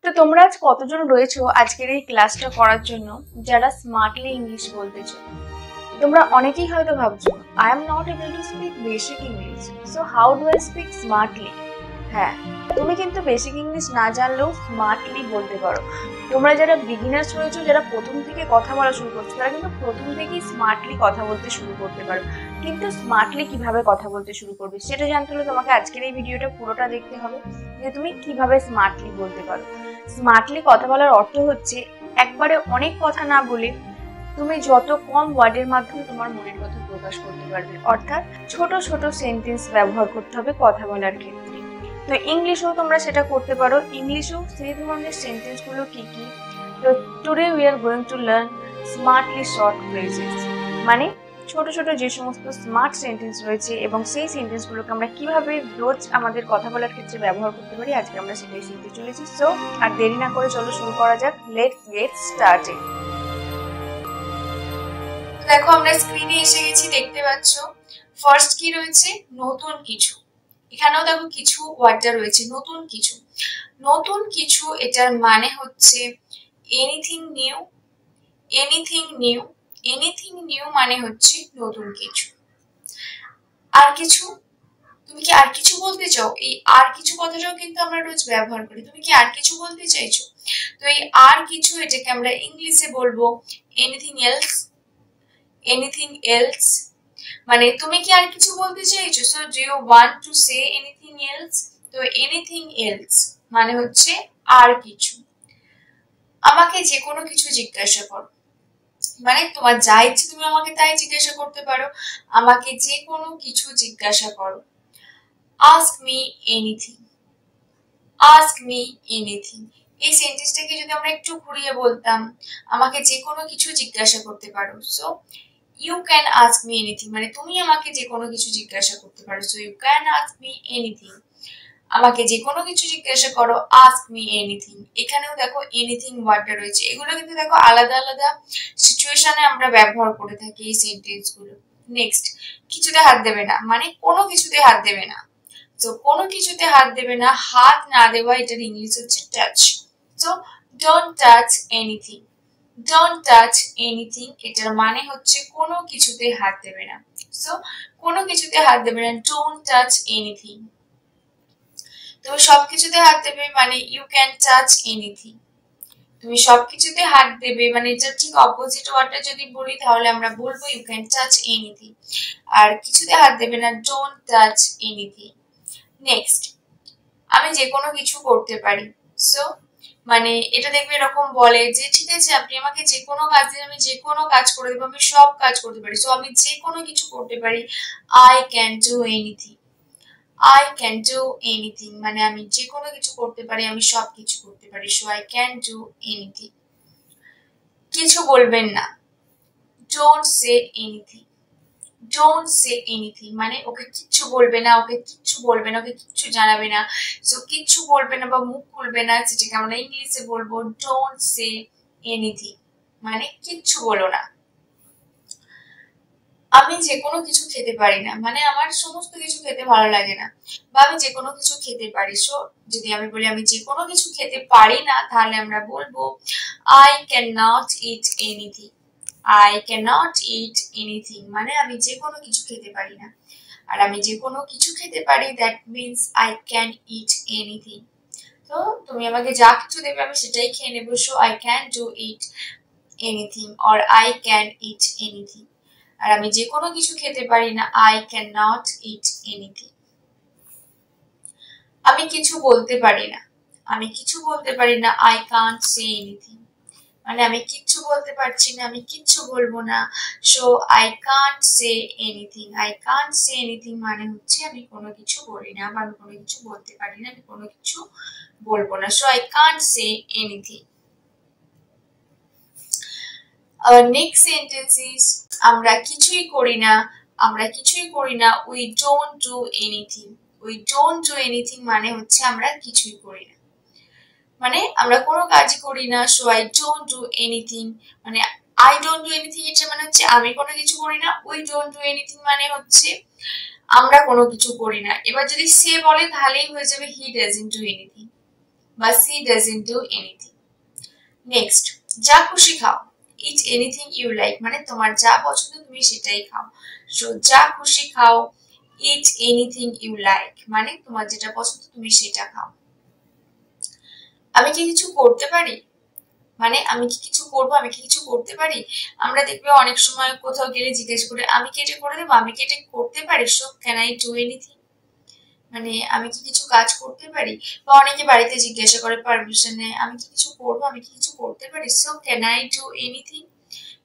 তো তোমরা আজ কতজন রয়েছো আজকের এই ক্লাসটা করার জন্য যারা স্মার্টলি ইংলিশ বলতেছো? তোমরা অনেকেই হয়তো ভাবছো I am not able to speak basic English, so how do I speak smartly? হ্যাঁ, তুমি কিন্তু বেসিক ইংলিশ না জানলেও স্মার্টলি বলতে পারো। তোমরা যারা বিগিনার্স রয়েছো, যারা প্রথম থেকে কথা বলা শুরু করছো, তারা কিন্তু প্রথম থেকেই স্মার্টলি কথা বলতে শুরু করতে পারো। কিন্তু স্মার্টলি কিভাবে কথা বলতে শুরু করবে সেটা জানতে হলে তোমাকে আজকের এই ভিডিওটা পুরোটা দেখতে হবে, যে তুমি কিভাবে স্মার্টলি বলতে পারো। স্মার্টলি কথা বলার অর্থ হচ্ছে একবারে অনেক কথা না বলে তুমি যত কম ওয়ার্ডের মাধ্যমে তোমার মনের কথা প্রকাশ করতে পারবে, অর্থাৎ ছোট ছোট সেন্টেন্স ব্যবহার করতে হবে কথা বলার ক্ষেত্রে। তো ইংলিশেও তোমরা সেটা করতে পারো। ইংলিশেও সেই ধরনের সেন্টেন্স গুলো কি কি? তো today we are going to learn smartly short phrases, মানে ছোট ছোট যে সমস্ত স্মার্ট সেন্টেন্স রয়েছে এবং সেই সেন্টেন্স গুলোকে আমরা কিভাবে রোজ আমাদের কথা বলার ক্ষেত্রে ব্যবহার করতে পারি, আজকে আমরা সেটাই শিখতে চলেছি। সো আর দেরি না করে চলো শুরু করা যাক। Let's get started. দেখো আমরা স্ক্রিনে এসে গেছি, দেখতে পাচ্ছ ফার্স্ট কি রয়েছে? নতুন কিছু। এখানেও দেখো কিছু ওয়ার্ডটা রয়েছে, নতুন কিছু। নতুন কিছু এটার মানে হচ্ছে anything new. Anything new, anything new মানে হচ্ছে নতুন কিছু। আর কিছু, তুমি কি আর কিছু বলতে চাও? এই আর কিছু কথাটাও কিন্তু আমরা রোজ ব্যবহার করি। তুমি কি আর কিছু বলতে চাইছো? তো এই আর কিছু এটাকে আমরা ইংলিশে বলবো এনিথিং এলস। এনিথিং এলস মানে তুমি কি আর কিছু বলতে চাইছো? So do you want to say anything else? তো এনিথিং এলস মানে হচ্ছে আর কিছু। আমাকে যে কোনো কিছু জিজ্ঞাসা করো, মানে তোমার যা ইচ্ছে তুমি আমাকে তাই জিজ্ঞাসা করতে পারো। আমাকে যে কোনো কিছু জিজ্ঞাসা করো। Ask me anything. Ask me anything, এই সেন্টেন্সটাকে যদি আমরা একটু ঘুরিয়ে বলতাম, আমাকে যে কোনো কিছু জিজ্ঞাসা করতে পারো। So you can ask me anything মানে তুমি আমাকে যে কোনো কিছু জিজ্ঞাসা করতে পারো। So you can ask me anything, আমাকে যে কোনো কিছু জিজ্ঞাসা করো। আস্ক মি এনিথিং, এখানেও দেখো এনিথিং ওয়ার্ডটা রয়েছে। এগুলো কিন্তু দেখো আলাদা আলাদা সিচুয়েশনে আমরা ব্যবহার করে থাকি এই সেন্টেন্স গুলো। নেক্সট, কিছুতে হাত দেবে না মানে কোনো কিছুতে হাত দেবে না। তো কোনো কিছুতে হাত দেবে না, হাত না দেওয়া, এটার ইংলিশ হচ্ছে touch. So don't touch anything. Don't touch anything এটার মানে হচ্ছে কোনো কিছুতে হাত দেবে না। সো কোনো কিছুতে হাত দেবে না, ডোন্ট টাচ এনিথিং। তুমি সবকিছুতে হাত দেবে মানে ইউ ক্যান টাচ এনিথিং। তুমি সবকিছুতে হাত দেবে মানে এটা ঠিক অপোজিট ওয়ার্ডটা যদি বলি তাহলে আমরা বলবো ইউ ক্যান টাচ এনিথিং। আর কিছুতে হাত দেবে না, ডোন্ট টাচ এনিথিং। নেক্সট, আমি যে কোনো কিছু করতে পারি। সো মানে এটা দেখবে এরকম বলে যে ঠিক আছে আপনি আমাকে যে কোনো কাজ দিন, আমি যে কোনো কাজ করে দেবো, আমি সব কাজ করতে পারি। সো আমি যে কোনো কিছু করতে পারি, I can do anything. I can do anything মানে আমি যে কোনো কিছু করতে পারি, আমি সব কিছু করতে পারি। So I can do anything. কিছু বলবেন না, don't say anything. Don't say anything মানে ওকে কিচ্ছু বলবে না, ওকে কিচ্ছু বলবে না, ওকে কিচ্ছু জানাবে না। সো কিচ্ছু বলবে না বা মুখ খুলবে না, সেটাকে আমরা ইংলিশে বলবো ডোন্ট সে এনিথিং মানে কিচ্ছু বলো না। আমি যে কোনো কিছু খেতে পারি না মানে আমার সমস্ত কিছু খেতে ভালো লাগে না, বা আমি যে কোনো কিছু খেতে পারি। সো যদি আমি বলি আমি যে কোনো কিছু খেতে পারি না, তাহলে আমরা বলবো I can not it anything. I cannot eat anything মানে আমি যে কোনো কিছু খেতে পারি না। আর আমি যে কোনো কিছু খেতে পারি that means I can eat anything। তো তুমি আমাকে যা কিছু দেবে আমি সেটাই খেয়ে নেবো। So I can do eat anything or I can eat anything। আর আমি যে কোনো কিছু খেতে পারি না, I cannot eat anything। আমি কিছু বলতে পারি না। আমি কিছু বলতে পারি না, I can't say anything মানে আমি কিচ্ছু বলতে পারছি না, আমি কিচ্ছু বলবো না। So I can't say anything. I can't say anything মানে হচ্ছে আমি কোনো কিছু বলি না বা আমি কোনো কিছু বলতে পারি না, আমি কোনো কিছু বলবো না। So I can't say anything. Next sentence is আমরা কিছুই করি না। আমরা কিছুই করি না, we don't do anything. We don't do anything মানে হচ্ছে আমরা কিছুই করি না, মানে আমরা কোনো কাজই করি না। So I don't do anything মানে আই ডোন্ট ডু এনিথিং এটা মানে হচ্ছে আমি কোনো কিছু করি না। উই ডোন্ট ডু এনিথিং মানে হচ্ছে আমরা কোনো কিছু করি না। এবার যদি সে বলে তাহলেই হয়ে যাবে হি ডাজন্ট ডু এনিথিং। বা she doesn't do anything. Next, যা খুশি খাও, ইট এনিথিং ইউ লাইক, মানে তোমার যা পছন্দ তুমি সেটাই খাও। সো যা খুশি খাও, ইট এনিথিং ইউ লাইক, মানে তোমার যেটা পছন্দ তুমি সেটা খাও। আমি কি কিছু করতে পারি, মানে আমি কি কিছু করবো, আমি কি কিছু করতে পারি। আমরা দেখবে অনেক সময় কোথাও গেলে জিজ্ঞেস করে আমি কি এটা করে দেবো, আমি কি এটা করতে পারি, so can I do anything, মানে আমি কি কিছু কাজ করতে পারি। বা অনেকে বাড়িতে জিজ্ঞাসা করে পারমিশনে আমি কি কিছু করবো, আমি কি কিছু করতে পারি, so can I do anything.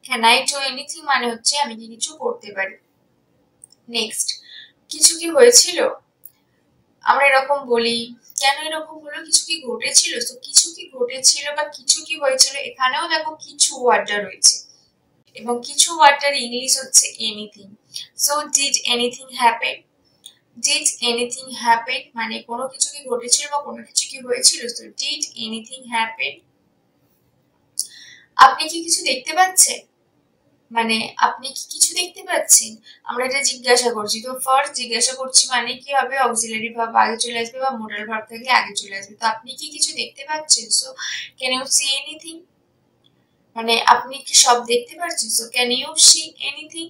Can I do anything মানে হচ্ছে আমি কি কিছু করতে পারি। নেক্সট, কিছু কি হয়েছিল, আমরা এরকম বলি, কেন এরকম হলো, কিছু কি ঘটেছিল। তো কিছু কি ঘটেছিল বা কিছু কি হয়েছিল, এখানেও দেখো কিছু ওয়ার্ডটা রয়েছে এবং কিছু ওয়ার্ডটার ইংলিশ হচ্ছে anything. So did anything happen, did anything happen মানে কোনো কিছু কি ঘটেছিল বা কোনো কিছু কি হয়েছিল। So did anything happen. আপনি কি কিছু দেখতে পাচ্ছেন, মানে আপনি কি কিছু দেখতে পাচ্ছেন, আমরা এটা জিজ্ঞাসা করছি। তো ফার্স্ট জিজ্ঞাসা করছি মানে কি হবে, অক্সিলারি ভার্ব আগে চলে আসবে বা মোডাল ভার্ব থাকলে আগে চলে আসবে। তো আপনি কি কিছু দেখতে পাচ্ছেন, so can you see anything, মানে আপনি কি সব দেখতে পাচ্ছেন, so can you see anything.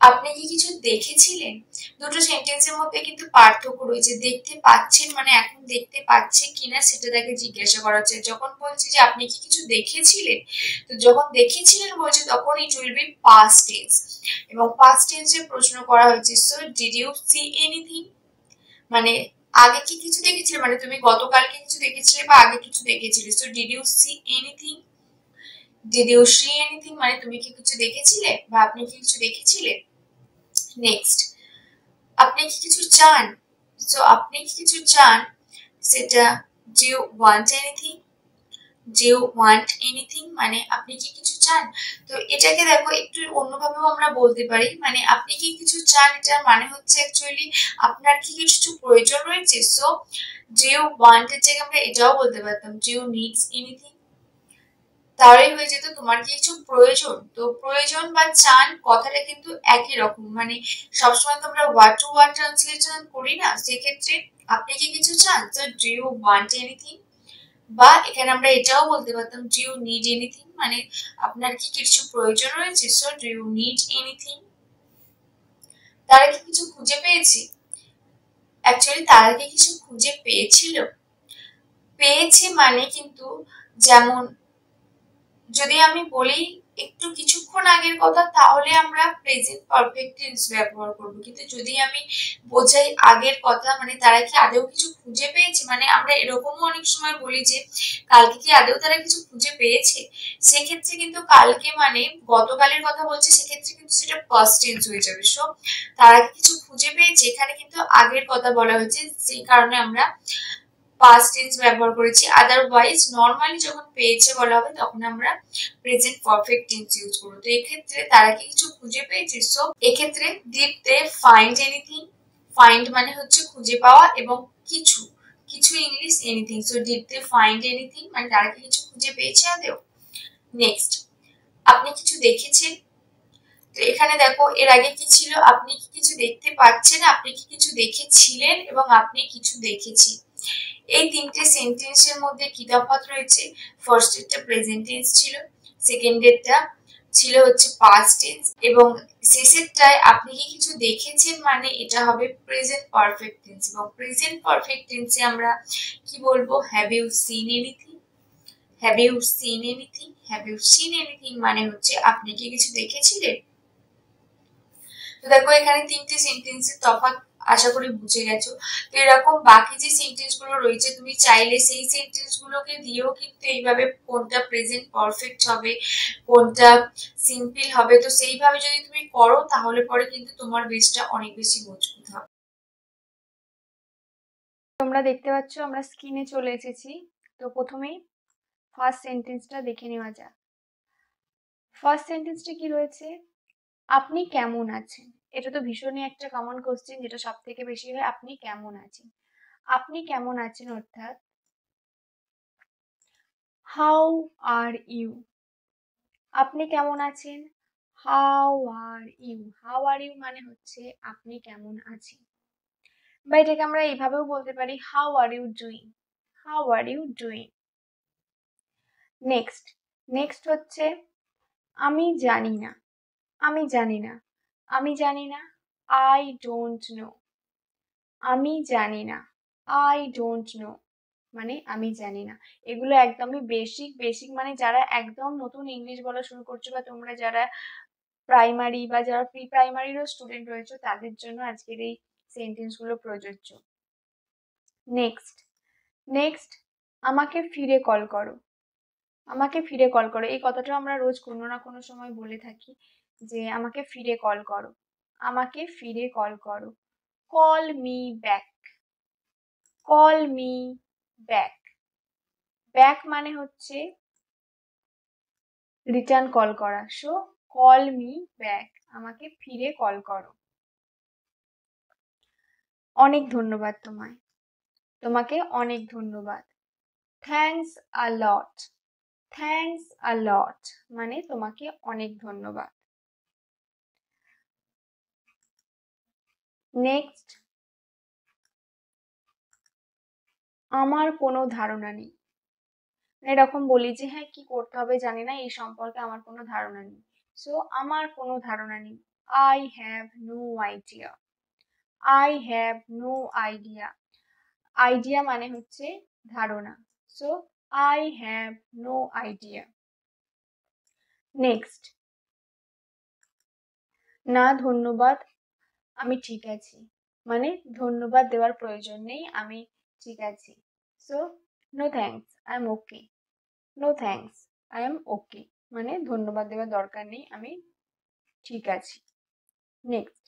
আপনি কি কিছু দেখেছিলেন, দুটো সেন্টেন্সের মধ্যে কিন্তু পার্থক্য রয়েছে। দেখতে পাচ্ছেন মানে এখন দেখতে পাচ্ছে কিনা সেটা তাকে জিজ্ঞাসা করা হচ্ছে। যখন বলছি যে আপনি কি কিছু দেখেছিলেন, তো যখন দেখেছিলেন বলছে তখন it will be past tense এবং পাস্ট টেন্সে প্রশ্ন করা হয়েছে। So did you see anything, মানে আগে কি কিছু দেখেছিলে, মানে তুমি গতকালকে কিছু দেখেছিলে বা আগে কিছু দেখেছিলে। So did you see anything, did you see anything মানে তুমি কি কিছু দেখেছিলে বা আপনি কি কিছু দেখেছিলে। নেক্সট, আপনি কি কিছু চান, সো আপনি কি কিছু চান সেটা do you want anything, do you want anything মানে আপনি কি কিছু চান। তো এটাকে দেখো একটু অন্যভাবেও আমরা বলতে পারি, মানে আপনি কি কিছু চান এটার মানে হচ্ছে অ্যাকচুয়ালি আপনার কি কিছু প্রয়োজন রয়েছে। সো ডু ইউ ওয়ান্ট এর জায়গায় আমরা এটাও বলতে পারতাম ডু ইউ নিডস এনিথিং, তাহলেই হয়ে যেত তোমার কি কিছু প্রয়োজন। তো প্রয়োজন বা চান কথাটা কিন্তু একই রকম, মানে সবসময় তো আমরা ওয়ার্ড টু ওয়ার্ড ট্রান্সলেশন করি না, সেক্ষেত্রে আপনি কি কিছু চান, তো ডু ইউ ওয়ান্ট এনিথিং। বা এখানে আমরা এটাও বলতে পারতাম ডু ইউ নিড এনিথিং, মানে আপনার কি কিছু প্রয়োজন রয়েছে, so do you need anything. তারা কি কিছু খুঁজে পেয়েছে, অ্যাকচুয়ালি তারা কি কিছু খুঁজে পেয়েছিল, পেয়েছে মানে কিন্তু যেমন যদি আমি বলি একটু কিছুক্ষণ আগের কথা তাহলে আমরা প্রেজেন্ট পারফেক্ট টেন্স ব্যবহার করব, কিন্তু যদি আমি বোঝাই আগের কথা মানে তারা কি আদৌ কিছু খুঁজে পেয়েছে, মানে আমরা এরকমও অনেক সময় বলি যে কালকে কি আদৌ তারা কিছু খুঁজে পেয়েছে, সেক্ষেত্রে কিন্তু কালকে মানে গতকালের কথা বলছে, সেক্ষেত্রে কিন্তু সেটা পাস্ট টেন্স হয়ে যাবে। সো তারা কি কিছু খুঁজে পেয়েছে, এখানে কিন্তু আগের কথা বলা হয়েছে, সেই কারণে আমরা পাস্ট টেন্স ব্যবহার করেছি। আদারওয়াইজ নরমালি যখন পেয়েছে বলা হবে তখন আমরা প্রেজেন্ট পারফেক্ট টেন্স ইউজ করব। তো এক্ষেত্রে তারা কি কিছু খুঁজে পেয়েছে, সো এক্ষেত্রে did they find anything, find মানে হচ্ছে খুঁজে পাওয়া এবং কিছু, কিছু English anything. So did they find anything মানে তারা কি কিছু খুঁজে পেয়েছে আদেও। নেক্সট, আপনি কিছু দেখেছেন, তো এখানে দেখো এর আগে কি ছিল, আপনি কি কিছু দেখতে পাচ্ছেন, আপনি কি কিছু দেখেছিলেন এবং আপনি কিছু দেখেছি। এই তিনটে সেন্টেন্সের মধ্যে কি তফাৎ রয়েছে, ফার্স্ট এরটা প্রেজেন্ট টেন্স ছিল, সেকেন্ড এরটা ছিল হচ্ছে পাস্ট টেন্স এবং শেষেরটায় আপনি কি কিছু দেখেছেন মানে এটা হবে প্রেজেন্ট পারফেক্ট টেন্স। এবং প্রেজেন্ট পারফেক্ট টেন্সে আমরা কি বলবো, have you seen anything, have you seen anything, have you seen anything মানে হচ্ছে আপনি কি কিছু দেখেছিলেন। তো দেখো এখানে তিনটে সেন্টেন্সের তফাৎ আশা করি বুঝে গেছো। তো এরকম বাকি যে সেন্টেন্স গুলো রয়েছে তুমি চাইলে সেই সেন্টেন্স গুলোকে দিয়েও কিন্তু এইভাবে কোনটা প্রেজেন্ট পারফেক্ট হবে, কোনটা সিম্পল হবে, তো সেইভাবে যদি তুমি করো তাহলে পরে কিন্তু তোমার বেসটা অনেক বেশি মজবুত হবে। তোমরা দেখতে পাচ্ছ আমরা স্ক্রিনে চলে এসেছি। তো প্রথমেই ফার্স্ট সেন্টেন্সটা দেখে নেওয়া যাক। ফার্স্ট সেন্টেন্সটা কি রয়েছে, আপনি কেমন আছেন। এটা তো ভীষণই একটা কমন কোশ্চেন, যেটা সব থেকে বেশি হয়, আপনি কেমন আছেন। আপনি কেমন আছেন অর্থাৎ হাউ আর ইউ, আপনি কেমন আছেন, how are you, how are you মানে হচ্ছে আপনি কেমন আছেন। বা এটাকে আমরা এইভাবেও বলতে পারি, how are you doing, how are you doing. Next next হচ্ছে আমি জানি না, আমি জানি না, আমি জানি না, আই ডোন্ট নো, আমি জানি না, আই ডোন্ট নো, মানে আমি জানি না। এগুলো একদমই বেসিক বেসিক, মানে যারা একদম নতুন ইংলিশ বলা শুরু করছো বা তোমরা যারা প্রাইমারি বা যারা প্রি প্রাইমারিরও স্টুডেন্ট রয়েছে তাদের জন্য আজকের এই সেন্টেন্সগুলো প্রযোজ্য। নেক্সট নেক্সট আমাকে ফিরে কল করো, আমাকে ফিরে কল করো। এই কথাটা আমরা রোজ কোনো না কোনো সময় বলে থাকি যে আমাকে ফিরে কল করো, আমাকে ফিরে কল করো। Call me back, call me back. Back মানে হচ্ছে রিটার্ন কল করা। সো কল মি ব্যাক, আমাকে ফিরে কল করো। অনেক ধন্যবাদ তোমায়, তোমাকে অনেক ধন্যবাদ। Thanks a lot, thanks a লট, মানে তোমাকে অনেক ধন্যবাদ। নেক্সট আমার কোনো ধারণা নেই। এরকম বলি যে হ্যাঁ কি করতে হবে জানি না, এই সম্পর্কে আমার কোনো ধারণা নেই। সো আমার কোনো ধারণা নেই, I have no idea, I have no idea. Idea মানে হচ্ছে ধারণা। So I have no idea. Next না ধন্যবাদ, আমি ঠিক আছি, মানে ধন্যবাদ দেওয়ার প্রয়োজন নেই, আমি ঠিক আছি। So no thanks, I am okay, no thanks, I am okay, মানে ধন্যবাদ দেওয়ার দরকার নেই, আমি ঠিক আছি। নেক্সট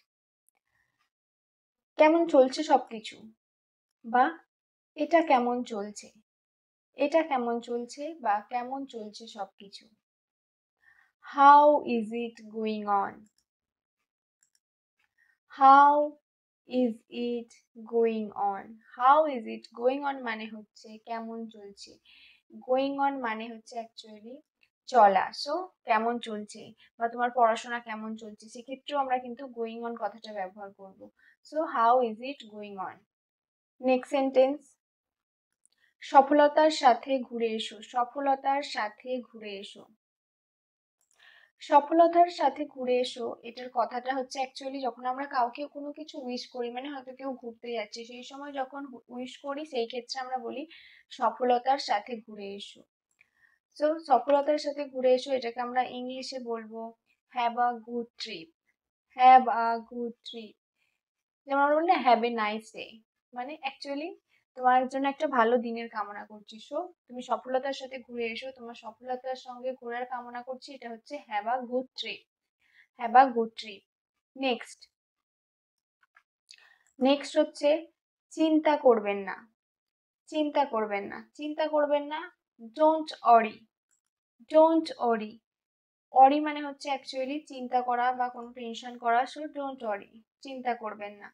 কেমন চলছে সবকিছু, বা এটা কেমন চলছে, এটা কেমন চলছে বা কেমন চলছে সবকিছু। How is it going on, how is it going on, how is it going on মানে হচ্ছে কেমন চলছে, গোয়িং অন মানে হচ্ছে অ্যাকচুয়ালি চলা। সো কেমন চলছে বা তোমার পড়াশোনা কেমন চলছে, সেক্ষেত্রেও আমরা কিন্তু গোয়িং অন কথাটা ব্যবহার করব। So how is it going on. Next sentence সফলতার সাথে ঘুরে এসো, সফলতার সাথে ঘুরে এসো। সফলতার সাথে ঘুরে এসো, এটার কথাটা হচ্ছে অ্যাকচুয়ালি যখন আমরা কাউকে কোনো কিছু উইশ করি, মানে হয়তো কেউ ঘুরতে যাচ্ছে, সেই সময় যখন উইশ করি সেই ক্ষেত্রে আমরা বলি সফলতার সাথে ঘুরে এসো। সো সফলতার সাথে ঘুরে এসো, এটাকে আমরা ইংলিশে বলবো have a good trip, have a good trip. যেমন আমরা বলি হ্যাভ এ নাইস ডে, মানে অ্যাকচুয়ালি তোমার জন্য একটা ভালো দিনের কামনা করছি। সো তুমি সফলতার সাথে ঘুরে এসো, তোমার সফলতার সঙ্গে ঘোরার কামনা করছি, এটা হচ্ছে have a good trip, have a good trip. Next next হচ্ছে চিন্তা করবেন না, চিন্তা করবেন না, চিন্তা করবেন না, ডোন্ট অরি, ডোন্ট অরি। অরি মানে হচ্ছে অ্যাকচুয়ালি চিন্তা করা বা কোনো টেনশন করা। সো ডোন্ট অরি, চিন্তা করবেন না।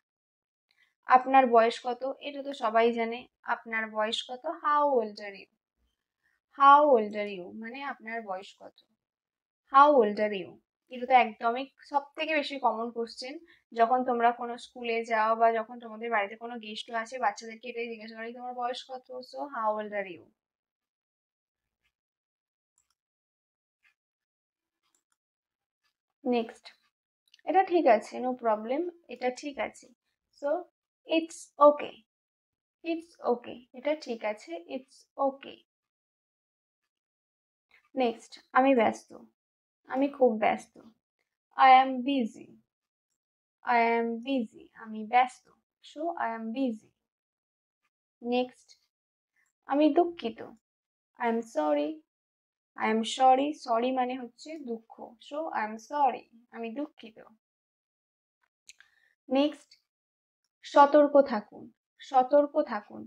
আপনার বয়স কত, এটা তো সবাই জানে, আপনার বয়স কত, how old are you, how old are you, মানে আপনার বয়স কত, হাউ ওল্ড আর ইউ। এটা তো একদমই সব থেকে বেশি কমন কোশ্চেন যখন তোমরা কোনো স্কুলে যাও বা যখন তোমাদের বাড়িতে কোনো গেস্ট আসে, বাচ্চাদেরকে এটাই জিজ্ঞাসা করি তোমার বয়স কত। So how old are you. Next এটা ঠিক আছে, নো প্রবলেম, এটা ঠিক আছে। So it's okay, it's okay, এটা ঠিক আছে, ইটস ওকে। নেক্সট আমি ব্যস্ত, আমি খুব ব্যস্ত, I am busy, I am busy, আমি ব্যস্ত। So I am busy. Next আমি দুঃখিত, I am sorry, I am sorry, sorry মানে হচ্ছে দুঃখ। সো আই এম সরি, আমি দুঃখিত। নেক্সট সতর্ক থাকুন, সতর্ক থাকুন,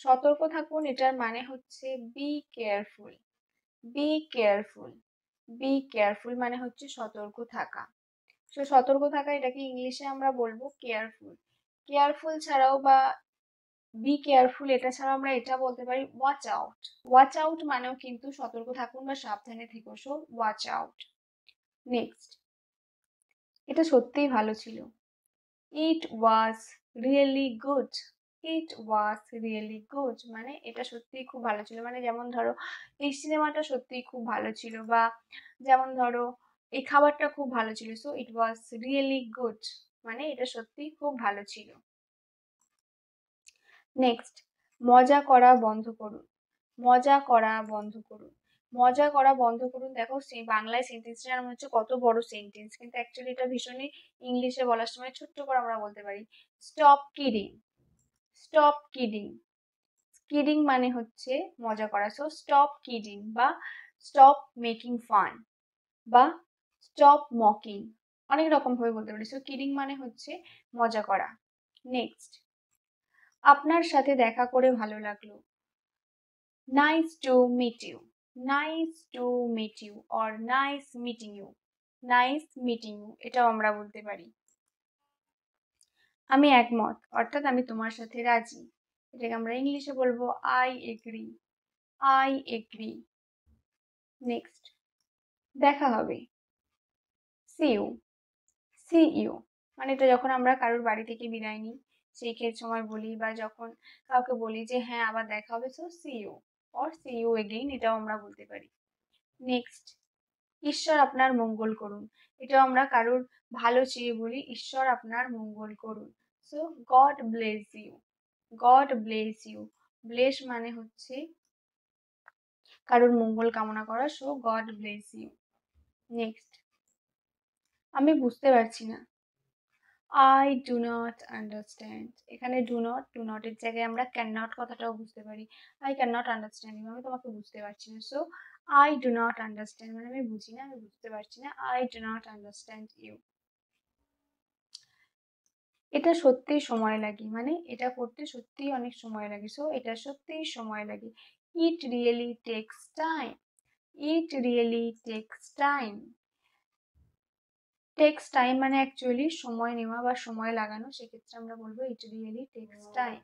সতর্ক থাকুন, এটার মানে হচ্ছে be careful, be careful, be careful মানে হচ্ছে সতর্ক থাকা। সো সতর্ক থাকা, এটাকে ইংলিশে আমরা বলবো কেয়ারফুল। কেয়ারফুল ছাড়াও বা বি কেয়ারফুল এটা ছাড়াও আমরা এটা বলতে পারি ওয়াচ আউট, ওয়াচ আউট মানেও কিন্তু সতর্ক থাকুন বা সাবধানে থেকো। So watch out. নেক্সট এটা সত্যিই ভালো ছিল, it was really good. It was really good মানে এটা সত্যিই খুব ভালো ছিল। মানে যেমন ধরো এই সিনেমাটা সত্যিই খুব ভালো ছিল, বা যেমন ধরো এই খাবারটা খুব ভালো ছিল। So it was really good মানে এটা সত্যিই খুব ভালো ছিল। নেক্সট, মজা করা বন্ধ করুন। মজা করা বন্ধ করুন। মজা করা বন্ধ করুন। দেখো সেই বাংলায় সেন্টেন্সটা মনে হচ্ছে কত বড় সেন্টেন্স, কিন্তু অ্যাকচুয়ালি এটা ভীষণই ইংলিশে বলার সময় ছোট্ট করে আমরা বলতে পারি stop kidding. Stop kidding. Kidding মানে হচ্ছে মজা করা। সো স্টপ কিডিং বা স্টপ মেকিং ফান বা স্টপ মকিং, অনেক রকম ভাবে বলতে পারি। সো কিডিং মানে হচ্ছে মজা করা। নেক্সট, আপনার সাথে দেখা করে ভালো লাগলো। Nice to meet you. Nice to meet you or nice meeting you. Nice meeting you এটাও আমরা বলতে পারি। আমি একমত অর্থাৎ আমি তোমার সাথে রাজি, এটাকে আমরা ইংলিশে বলবো I agree. I agree. Next, দেখা হবে। C you. সি ইউ মানে এটা যখন আমরা কারোর বাড়ি থেকে বিদায় নিই সেই সময় বলি, বা যখন কাউকে বলি যে হ্যাঁ আবার দেখা হবে, so see you or see you again এটাও আমরা বলতে পারি। নেক্সট, ঈশ্বর আপনার মঙ্গল করুন। এটাও আমরা কারোর ভালো চেয়ে বলি ঈশ্বর আপনার মঙ্গল করুন। So God bless you. God bless you. Bless মানে হচ্ছে কারোর মঙ্গল কামনা করা। So God bless you. Next, আমি বুঝতে পারছি না। I do not understand. এখানে ডু নট এর জায়গায় আমরা ক্যান নট কথাটাও বুঝতে পারি। I can not understand you আমি তোমাকে বুঝতে পারছি না। So I do not understand মানে আমি বুঝি না, আমি বুঝতে পারছি না। I do not understand you. এটা সত্যিই সময় লাগে মানে এটা করতে সত্যিই অনেক সময় লাগে। সো এটা সত্যিই সময় লাগে। It really takes time. It really takes time. Takes time মানে অ্যাকচুয়ালি সময় নেওয়া বা সময় লাগানো, সেক্ষেত্রে আমরা বলবো ইট রিয়েলি টেক্স টাইম।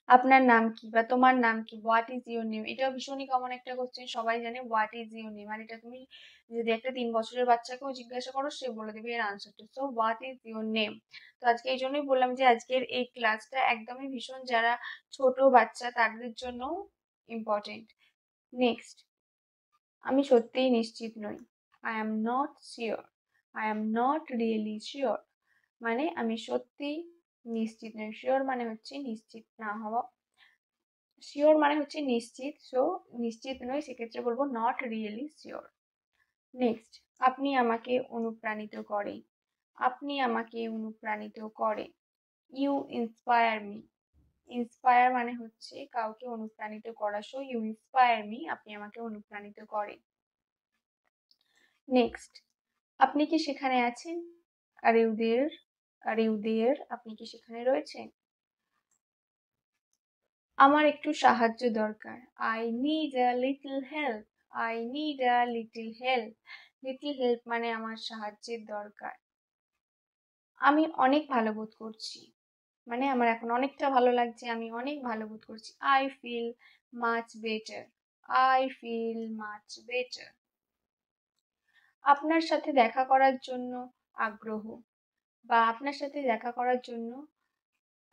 আপনার নাম কি বা তোমার নাম কি? What is your name. এটাও ভীষণই কমন একটা কোশ্চেন, সবাই জানে হোয়াট ইজ ইউর নেম। আর এটা তুমি যদি একটা 3 বছরের বাচ্চাকেও জিজ্ঞাসা করো সে বলে দেবে এর আনসারটা। So what is your name. তো আজকে এই জন্যই বললাম যে আজকের এই ক্লাসটা একদমই ভীষণ যারা ছোট বাচ্চা তাদের জন্য ইম্পর্টেন্ট। নেক্সট, আমি সত্যিই নিশ্চিত নই। I am not sure. I am not really sure মানে আমি সত্যি নিশ্চিত নই। শিওর মানে হচ্ছে নিশ্চিত না হওয়া। শিওর মানে হচ্ছে নিশ্চিত। সো নিশ্চিত নই, সেক্ষেত্রে বলবো নট রিয়েলি শিওর। নেক্সট, আপনি আমাকে অনুপ্রাণিত করে। আপনি আমাকে অনুপ্রাণিত করে। You inspire me. ইন্সপায়ার মানে হচ্ছে কাউকে অনুপ্রাণিত করা। সো ইউ ইন্সপায়ার মি আপনি আমাকে অনুপ্রাণিত করে। নেক্সট, আপনি কি সেখানে আছেন? Are you there. Are you there আপনি কি সেখানে রয়েছেন? আমার একটু সাহায্য দরকার। I need a little help. I need a little help. Little help মানে আমার সাহায্যের দরকার। আমি অনেক ভালো বোধ করছি মানে আমার এখন অনেকটা ভালো লাগছে, আমি অনেক ভালো বোধ করছি। I feel much better. I feel much better. আপনার সাথে দেখা করার জন্য আগ্রহ বা আপনার সাথে দেখা করার জন্য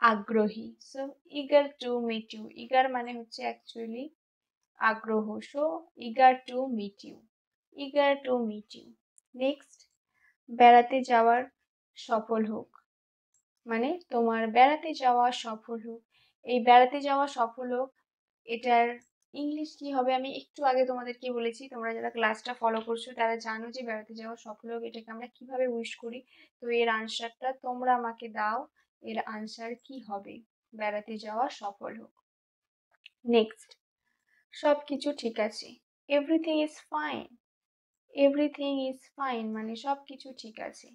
আগ্রহী। So eager to meet you. Eager মানে হচ্ছে অ্যাকচুয়ালি আগ্রহ। So eager to meet you. Eager to meet you. Next, বেড়াতে যাওয়ার সফল হোক মানে তোমার বেড়াতে যাওয়া সফল হোক। এই বেড়াতে যাওয়া সফল হোক এটার ইংলিশ কি হবে আমি একটু আগে তোমাদেরকে বলেছি। তোমরা যারা ক্লাসটা ফলো করছো তারা জানো যে বেড়াতে যাওয়া সফল হোক এটাকে আমরা কিভাবে উইশ করি। তো এর আনসারটা তোমরা আমাকে দাও। এর আনসার কি হবে? বেড়াতে যাওয়া সফল হোক। নেক্সট, সবকিছু ঠিক আছে। Everything is fine. Everything is fine মানে সবকিছু ঠিক আছে।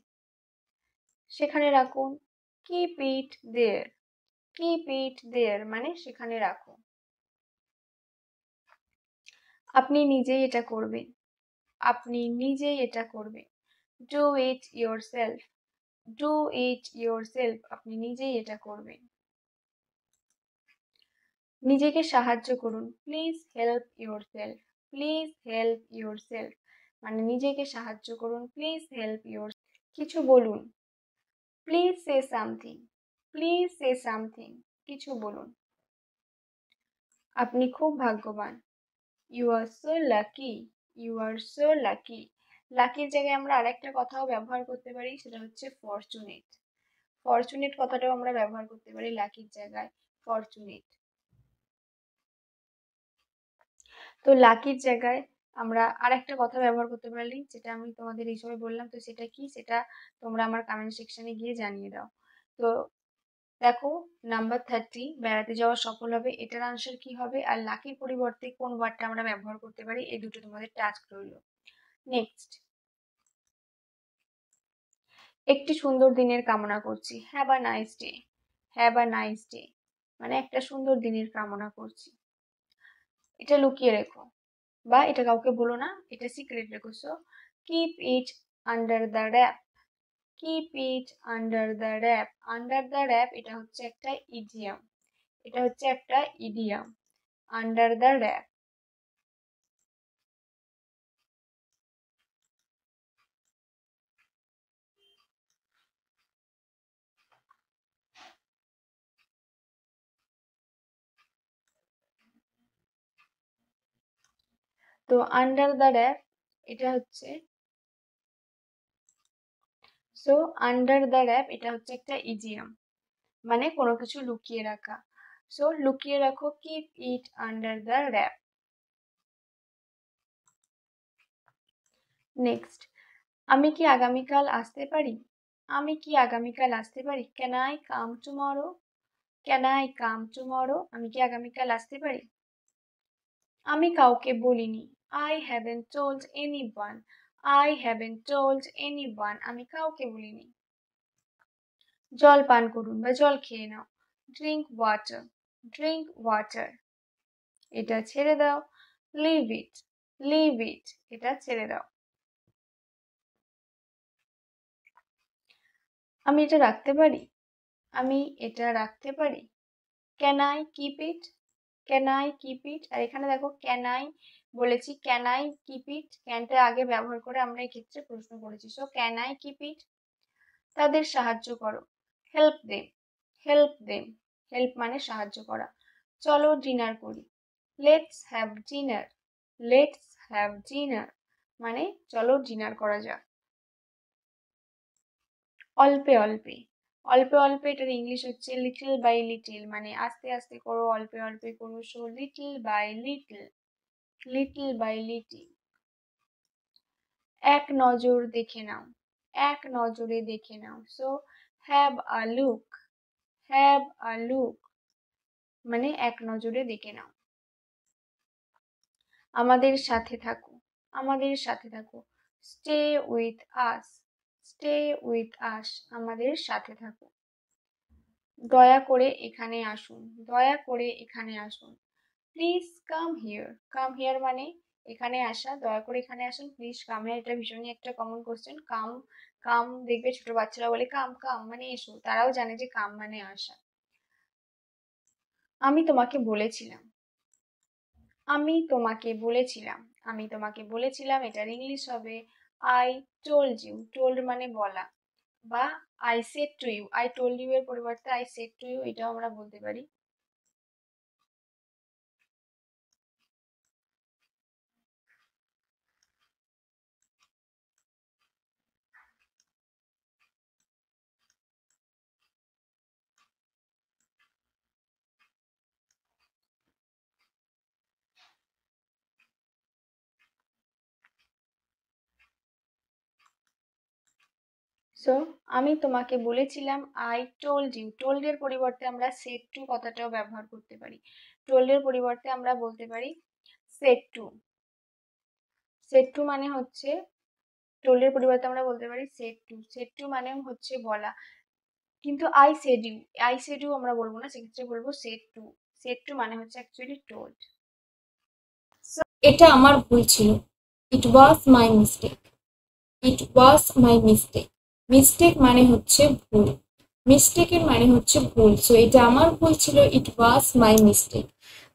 সেখানে রাখুন। Keep it there. Keep it দেয়ার মানে সেখানে রাখুন। আপনি নিজেই এটা করবেন। আপনি নিজেই এটা করবেন। Do it yourself. Do it yourself আপনি নিজেই এটা করবেন। নিজেকে সাহায্য করুন। Please help yourself. Please help yourself মানে নিজেকে সাহায্য করুন। Please help your. কিছু বলুন। Please say something, please say something, কিছু বলুন। আপনি খুব ভাগ্যবান, you are so lucky, you are so lucky. লাকির জায়গায় আমরা আরেকটা কথাও ব্যবহার করতে পারি, সেটা হচ্ছে ফরচুনেট। ফরচুনেট কথাটাও আমরা ব্যবহার করতে পারি লাকির জায়গায়, ফরচুনেট। তো লাকির জায়গায় আমরা আরেকটা কথা ব্যবহার করতে পারি, যেটা আমি তোমাদের এই সময় বললাম। তো সেটা কি, সেটা তোমরা আমার কমেন্ট সেকশনে গিয়ে জানিয়ে দাও। তো দেখো, নাম্বার 30, বেড়াতে যাওয়া সফল হবে, এটার আনসার কি হবে, আর লাকির পরিবর্তে কোন ওয়ার্ডটা আমরা ব্যবহার করতে পারি, এই দুটো তোমাদের টাস্ক রইল। নেক্সট, একটি সুন্দর দিনের কামনা করছি, have a nice day, have a nice day, মানে একটা সুন্দর দিনের কামনা করছি। এটা লুকিয়ে রেখো বা এটা কাউকে বলো না, এটা সিক্রেট রেখো। So keep it under the wrap, keep it under the wrap. Under the wrap এটা হচ্ছে একটা ইডিয়াম, এটা হচ্ছে একটা ইডিয়াম, আন্ডার দ্য র্যাপ। তো আন্ডার দ্য র্যাপ এটা হচ্ছে, সো আন্ডার দ্য র্যাপ এটা হচ্ছে একটা ইডিয়াম, মানে কোনো কিছু লুকিয়ে রাখা। সো লুকিয়ে রাখো, keep it under the wrap. Next, আমি কি আগামীকাল আসতে পারি, আমি কি আগামীকাল আসতে পারি, can I come tomorrow, can I come tomorrow, আমি কি আগামীকাল আসতে পারি। আমি কাউকে বলিনি, I haven't told anyone, I haven't told anyone, আমি কাউকে বলিনি। জল পান করুন বা জল খেয়ে নাও, ড্রিঙ্ক ওয়াটার, ড্রিঙ্ক ওয়াটার, এটা ছেড়ে দাও। লিভ ইট, লিভ ইট, এটা ছেড়ে দাও। আমি এটা রাখতে পারি, আমি এটা রাখতে পারি। Can I keep it, can I keep it, আর এখানে দেখো ক্যান আই বলেছি, ক্যান আই কিপ ইট, ক্যানটা আগে ব্যবহার করে আমরা এই ক্ষেত্রে প্রশ্ন করেছি। So can I keep it. তাদের সাহায্য করো, help them, help them, help মানে সাহায্য করা। চলো ডিনার করি, let's have dinner, let's have dinner, মানে চলো ডিনার করা যাক। অল্পে অল্পে, অল্পে অল্পে এটার ইংলিশ হচ্ছে লিটল বাই লিটল, মানে আস্তে আস্তে করো, অল্পে অল্পে করো। So little by little, little by little. এক নজর দেখে নাও, এক নজরে দেখে নাও। So have a look, have a look, মানে এক নজরে দেখে নাও। আমাদের সাথে থাকো, আমাদের সাথে থাকো। Stay with us, stay with us, আমাদের সাথে থাকো। দয়া করে এখানে আসুন, দয়া করে এখানে আসুন। Please come here, come here মানে এখানে আসা, দয়া করে এখানে আসুন। প্লিজ কাম হিয়ার, এটা ভীষণই একটা কমন কোশ্চেন। কাম, কাম দেখবে ছোট বাচ্চারা বলে কাম, কাম মানে এসো, তারাও জানে যে কাম মানে আসা। আমি তোমাকে বলেছিলাম, আমি তোমাকে বলেছিলাম, আমি তোমাকে বলেছিলাম, এটার ইংলিশ হবে আই টোল্ড ইউ। টোল্ড মানে বলা, বা I said to you, I told you এর পরিবর্তে আই সেড টু ইউ, এটাও আমরা বলতে পারি। সো আমি তোমাকে বলেছিলাম, আই টোল্ড ইউ। টোল্ড এর পরিবর্তে আমরা সেড টু কথাটাও ব্যবহার করতে পারি। টোল্ড এর পরিবর্তে আমরা বলতে পারি সেড টু। সেড টু মানে হচ্ছে, টোল্ড এর পরিবর্তে আমরা বলতে পারি সেড টু। সেড টু মানে হচ্ছে বলা, কিন্তু I said you, I said you আমরা বলবো না, সেক্ষেত্রে বলবো সেড টু। সেড টু মানে হচ্ছে অ্যাকচুয়ালি টোল্ড। এটা আমার ভুল ছিল, it was my mistake, it was my mistake. Mistake মানে হচ্ছে ভুল, মিস্টেকের মানে হচ্ছে ভুল। সো এটা আমার ভুল ছিল, ইট ওয়াজ মাই মিস্টেক।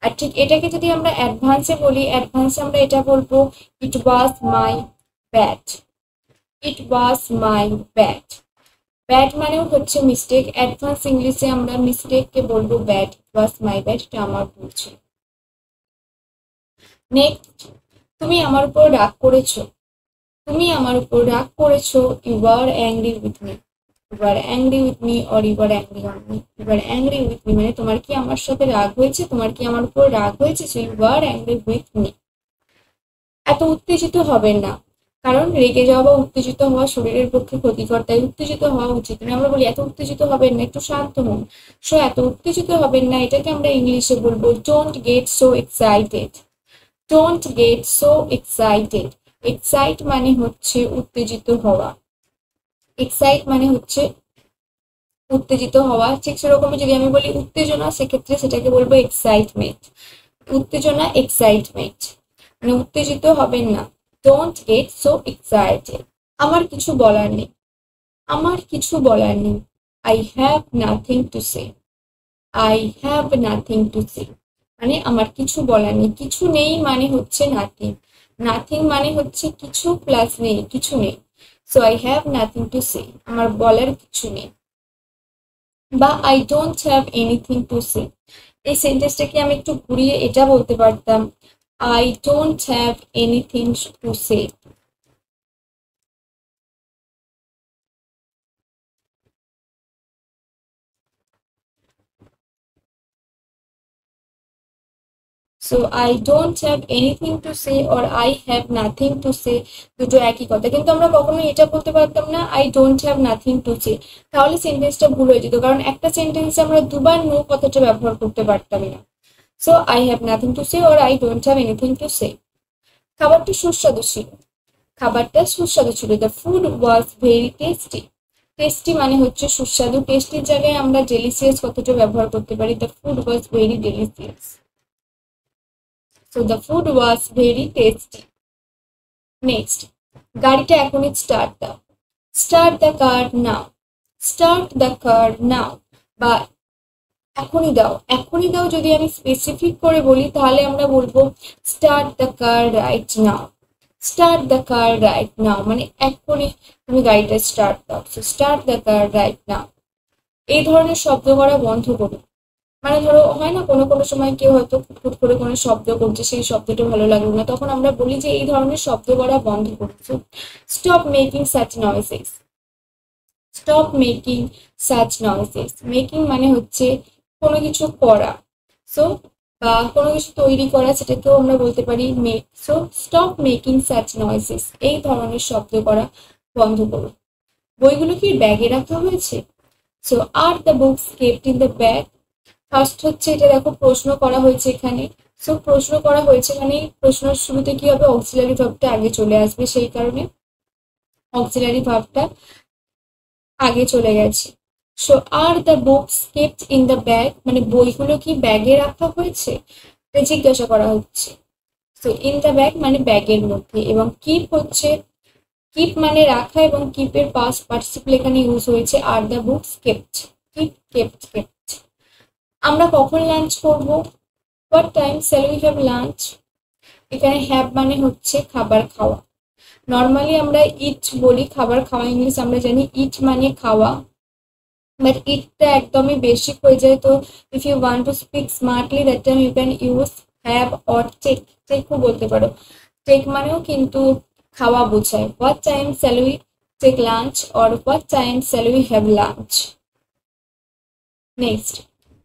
আর ঠিক এটাকে যদি আমরা অ্যাডভান্সে বলি, অ্যাডভান্সে আমরা এটা বলবো it was my bad, it was my bad. Bad মানেও হচ্ছে মিস্টেক। অ্যাডভান্স ইংলিশে আমরা মিস্টেককে বলবো bad. It was my bad, এটা আমার ভুল ছিল। নেক্সট, তুমি আমার উপর রাগ করেছো। তুমি আমার উপর রাগ করেছো। You are angry with me. You are angry with me or you are angry on me. You are angry with me মানে তোমার কি আমার সাথে রাগ হয়েছে, তোমার কি আমার উপর রাগ হয়েছে। So you are angry with me. এত উত্তেজিত হবেন না, কারণ রেগে যাওয়া বা উত্তেজিত হওয়া শরীরের পক্ষে ক্ষতিকর, তাই উত্তেজিত হওয়া উচিত না। আমরা বলি এত উত্তেজিত হবেন না, একটু শান্ত হন। সো এত উত্তেজিত হবেন না, এটাকে আমরা ইংলিশে বলবো don't get so excited. Don't get so excited. Excite মানে হচ্ছে উত্তেজিত হওয়া, এক্সাইট মানে হচ্ছে উত্তেজিত হওয়া। ঠিক সেরকমই যদি আমি বলি উত্তেজনা, সেক্ষেত্রে সেটাকে বলবো এক্সাইটমেন্ট। উত্তেজনা, এক্সাইটমেন্ট মানে উত্তেজিত হবেন না। Don't get so excited. আমার কিছু বলার নেই। আমার কিছু বলার নেই। I have nothing to say. I have nothing to say মানে আমার কিছু বলার নেই। কিছু নেই মানে হচ্ছে নাথিং। নাথিং মানে হচ্ছে কিছু প্লাস নেই, কিছু নেই। So I have nothing to say, আমার বলার কিছু নেই। বা I don't have anything to say. এই সেন্টেন্সটাকে আমি একটু ঘুরিয়ে এটা বলতে পারতাম, I don't have anything to say. So I don't have anything to say or I have nothing to say, দুটো একই কথা। কিন্তু আমরা কখনো এটা বলতে পারতাম না I don't have nothing to say, তাহলে সেন্টেন্সটা ভুল হয়ে যেত, কারণ একটা সেন্টেন্সে আমরা দুবার নো কথাটা ব্যবহার করতে পারতাম না। So I have nothing to say or I don't have anything to say. খাবারটা সুস্বাদু ছিল। খাবারটা সুস্বাদু ছিল। The food was very tasty. Tasty মানে হচ্ছে সুস্বাদু। টেস্টির জায়গায় আমরা ডেলিসিয়াস কথাটা ব্যবহার করতে পারি। The food was very delicious. So the food was very tasty. Next, গাড়িটা এখনই স্টার্ট দাও। Start the car now. Start the car now বা এখনই দাও। এখনই দাও যদি আমি স্পেসিফিক করে বলি তাহলে আমরা বলবো start the car right now. Start the car right now মানে এখনই তুমি গাড়িটা স্টার্ট দাও। So start the car right now. এই ধরনের শব্দ করা বন্ধ করুন। মানে ধরো হয় না কোনো কোনো সময় কেউ হয়তো হুট করে কোনো শব্দ করছে, সেই শব্দটা ভালো লাগলো না, তখন আমরা বলি যে এই ধরনের শব্দ করা বন্ধ করুন। So stop making such নয়েসেস। Stop making such নয়েসেস। Making মানে হচ্ছে কোনো কিছু করা, সো বা কোনো কিছু তৈরি করা, সেটাকেও আমরা বলতে পারি make. So stop making such নয়েসেস। এই ধরনের শব্দ করা বন্ধ করুন। বইগুলো কি ব্যাগে রাখা হয়েছে? So are the books kept in the bag. First হচ্ছে এটা দেখো প্রশ্ন করা হয়েছে এখানে। সো প্রশ্ন করা হয়েছে মানে প্রশ্নের শুরুতে কি হবে, অক্সিলারি ভার্বটা আগে চলে আসবে, সেই কারণে অক্সিলারি ভার্বটা আগে চলে গেছে। So are the books kept in the bag মানে বইগুলো কি ব্যাগে রাখা হয়েছে এটা জিজ্ঞাসা করা হচ্ছে। সো ইন দ্য ব্যাগ মানে ব্যাগের মধ্যে, এবং কিপ হচ্ছে, কিপ মানে রাখা, এবং কিপের পাস্ট পার্টিসিপল এখানে ইউজ হয়েছে are the books kept. Keep, kept, kept. আমরা কখন লাঞ্চ করব? What time shall we have lunch? এখানে হ্যাভ মানে হচ্ছে খাবার খাওয়া। নর্মালি আমরা ইট বলি, খাবার খাওয়া ইংলিশ আমরা জানি ইট মানে খাওয়া, বাট ইটটা একদমই বেসিক হয়ে যায়। তো if you want to speak smartly that time you can use have or take. টেকও বলতে পারো। টেক মানেও কিন্তু খাওয়া বোঝায়। What time shall we take lunch or what time shall we have lunch. Next,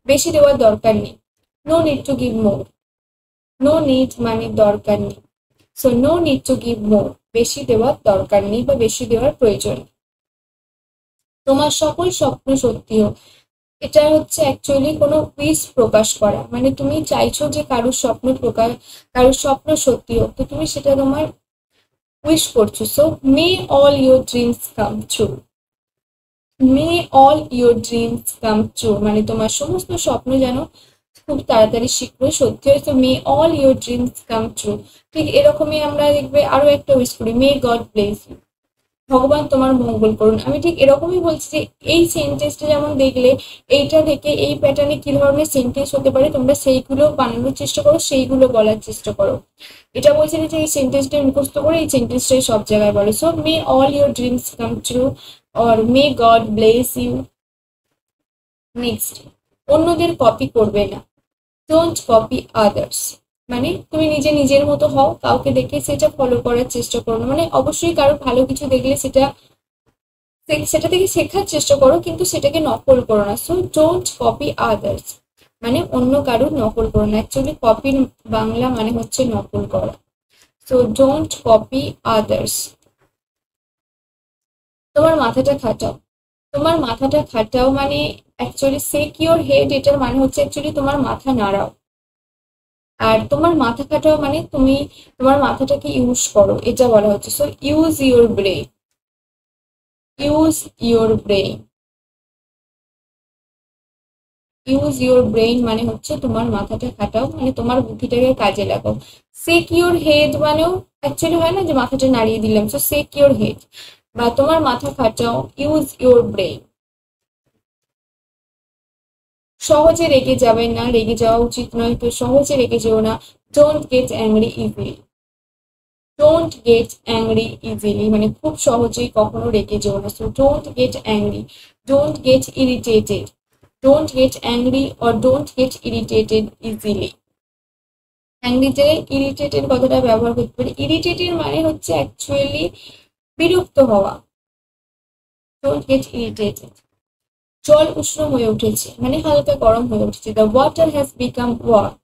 বেশি দেওয়ার দরকার নেই। No need to give more. No need মানে দরকার নেই। So no need to give more, বেশি দেওয়ার দরকার নেই বা বেশি দেওয়ার প্রয়োজন। তোমার সকল স্বপ্ন সত্যি হোক। এটা হচ্ছে অ্যাকচুয়ালি কোনো উইশ প্রকাশ করা, মানে তুমি চাইছো যে কারোর স্বপ্ন সত্যি হোক, তো তুমি সেটা তোমার উইশ করছো। So may all your dreams come true. May all your dreams come true মানে তোমার সমস্ত স্বপ্ন যেন খুব তাড়াতাড়ি শীঘ্রই সত্যি হয়। তো may all your dreams come true. ঠিক এরকমই আমরা দেখবে আরো একটা উইশ করি, মে গড ব্লেস ইউ। ভগবান তোমার মঙ্গল করুন। আমি ঠিক এরকমই বলছি যে এই সেন্টেন্সটা যেমন দেখলে এইটা থেকে এই প্যাটার্নে কি ধরনের সেন্টেন্স হতে পারে তোমরা সেইগুলো বানানোর চেষ্টা করো, সেইগুলো বলার চেষ্টা করো। এটা বলছি যে এই সেন্টেন্সটা মুখস্থ করে এই সেন্টেন্সটাই সব জায়গায় বলো। So may all your dreams come true, or may God bless you. Next, অন্যদের কপি করবে না, ডোন্ট কপি আদার্স, মানে তুমি নিজের মতো হও, কাউকে দেখে সেটা ফলো করার চেষ্টা করো না, মানে অবশ্যই কারো ভালো কিছু দেখলে সেটা থেকে শেখার চেষ্টা করো, কিন্তু সেটাকে নকল করো না। সো ডোন্ট কপি আদার্স মানে অন্য কারোর নকল করো না। অ্যাকচুয়ালি কপির বাংলা মানে হচ্ছে নকল করা। So don't copy others. তোমার মাথাটা খাটাও, তোমার মাথাটা খাটাও মানে অ্যাকচুয়ালি সেক ইওর হেড, এটার মানে হচ্ছে অ্যাকচুয়ালি তোমার মাথা নাড়াও। আর তোমার মাথা খাটাও মানে তুমি তোমার মাথাটাকে ইউজ করো, এটা বলা হচ্ছে। So use your brain, use your brain, use your brain মানে হচ্ছে তোমার মাথাটা খাটাও, মানে তোমার বুদ্ধিটাকে কাজে লাগাও। সেক ইওর হেড মানেও অ্যাকচুয়ালি হয় না যে মাথাটা নাড়িয়ে দিলাম, সো সেক ইওর হেড বা তোমার মাথা খাটাও, ইউজ ইওর ব্রেন। সহজে রেগে যাবেন না, রেগে যাওয়া উচিত নয়, তো সহজে রেগে যেও না। Don't get angry easily, don't get angry easily মানে খুব সহজেই কখনো রেগে যেও না। So don't get angry, don't get irritated, don't get angry or don't get irritated easily. Angry জায়গায় ইরিটেটেড কথাটা ব্যবহার করতে পারি। ইরিটেটেড মানে হচ্ছে অ্যাকচুয়ালি বিরক্ত হওয়া। Don't get irritated. জল উষ্ণ হয়ে উঠেছে মানে হালকা গরম হয়ে উঠেছে। The water has become warm,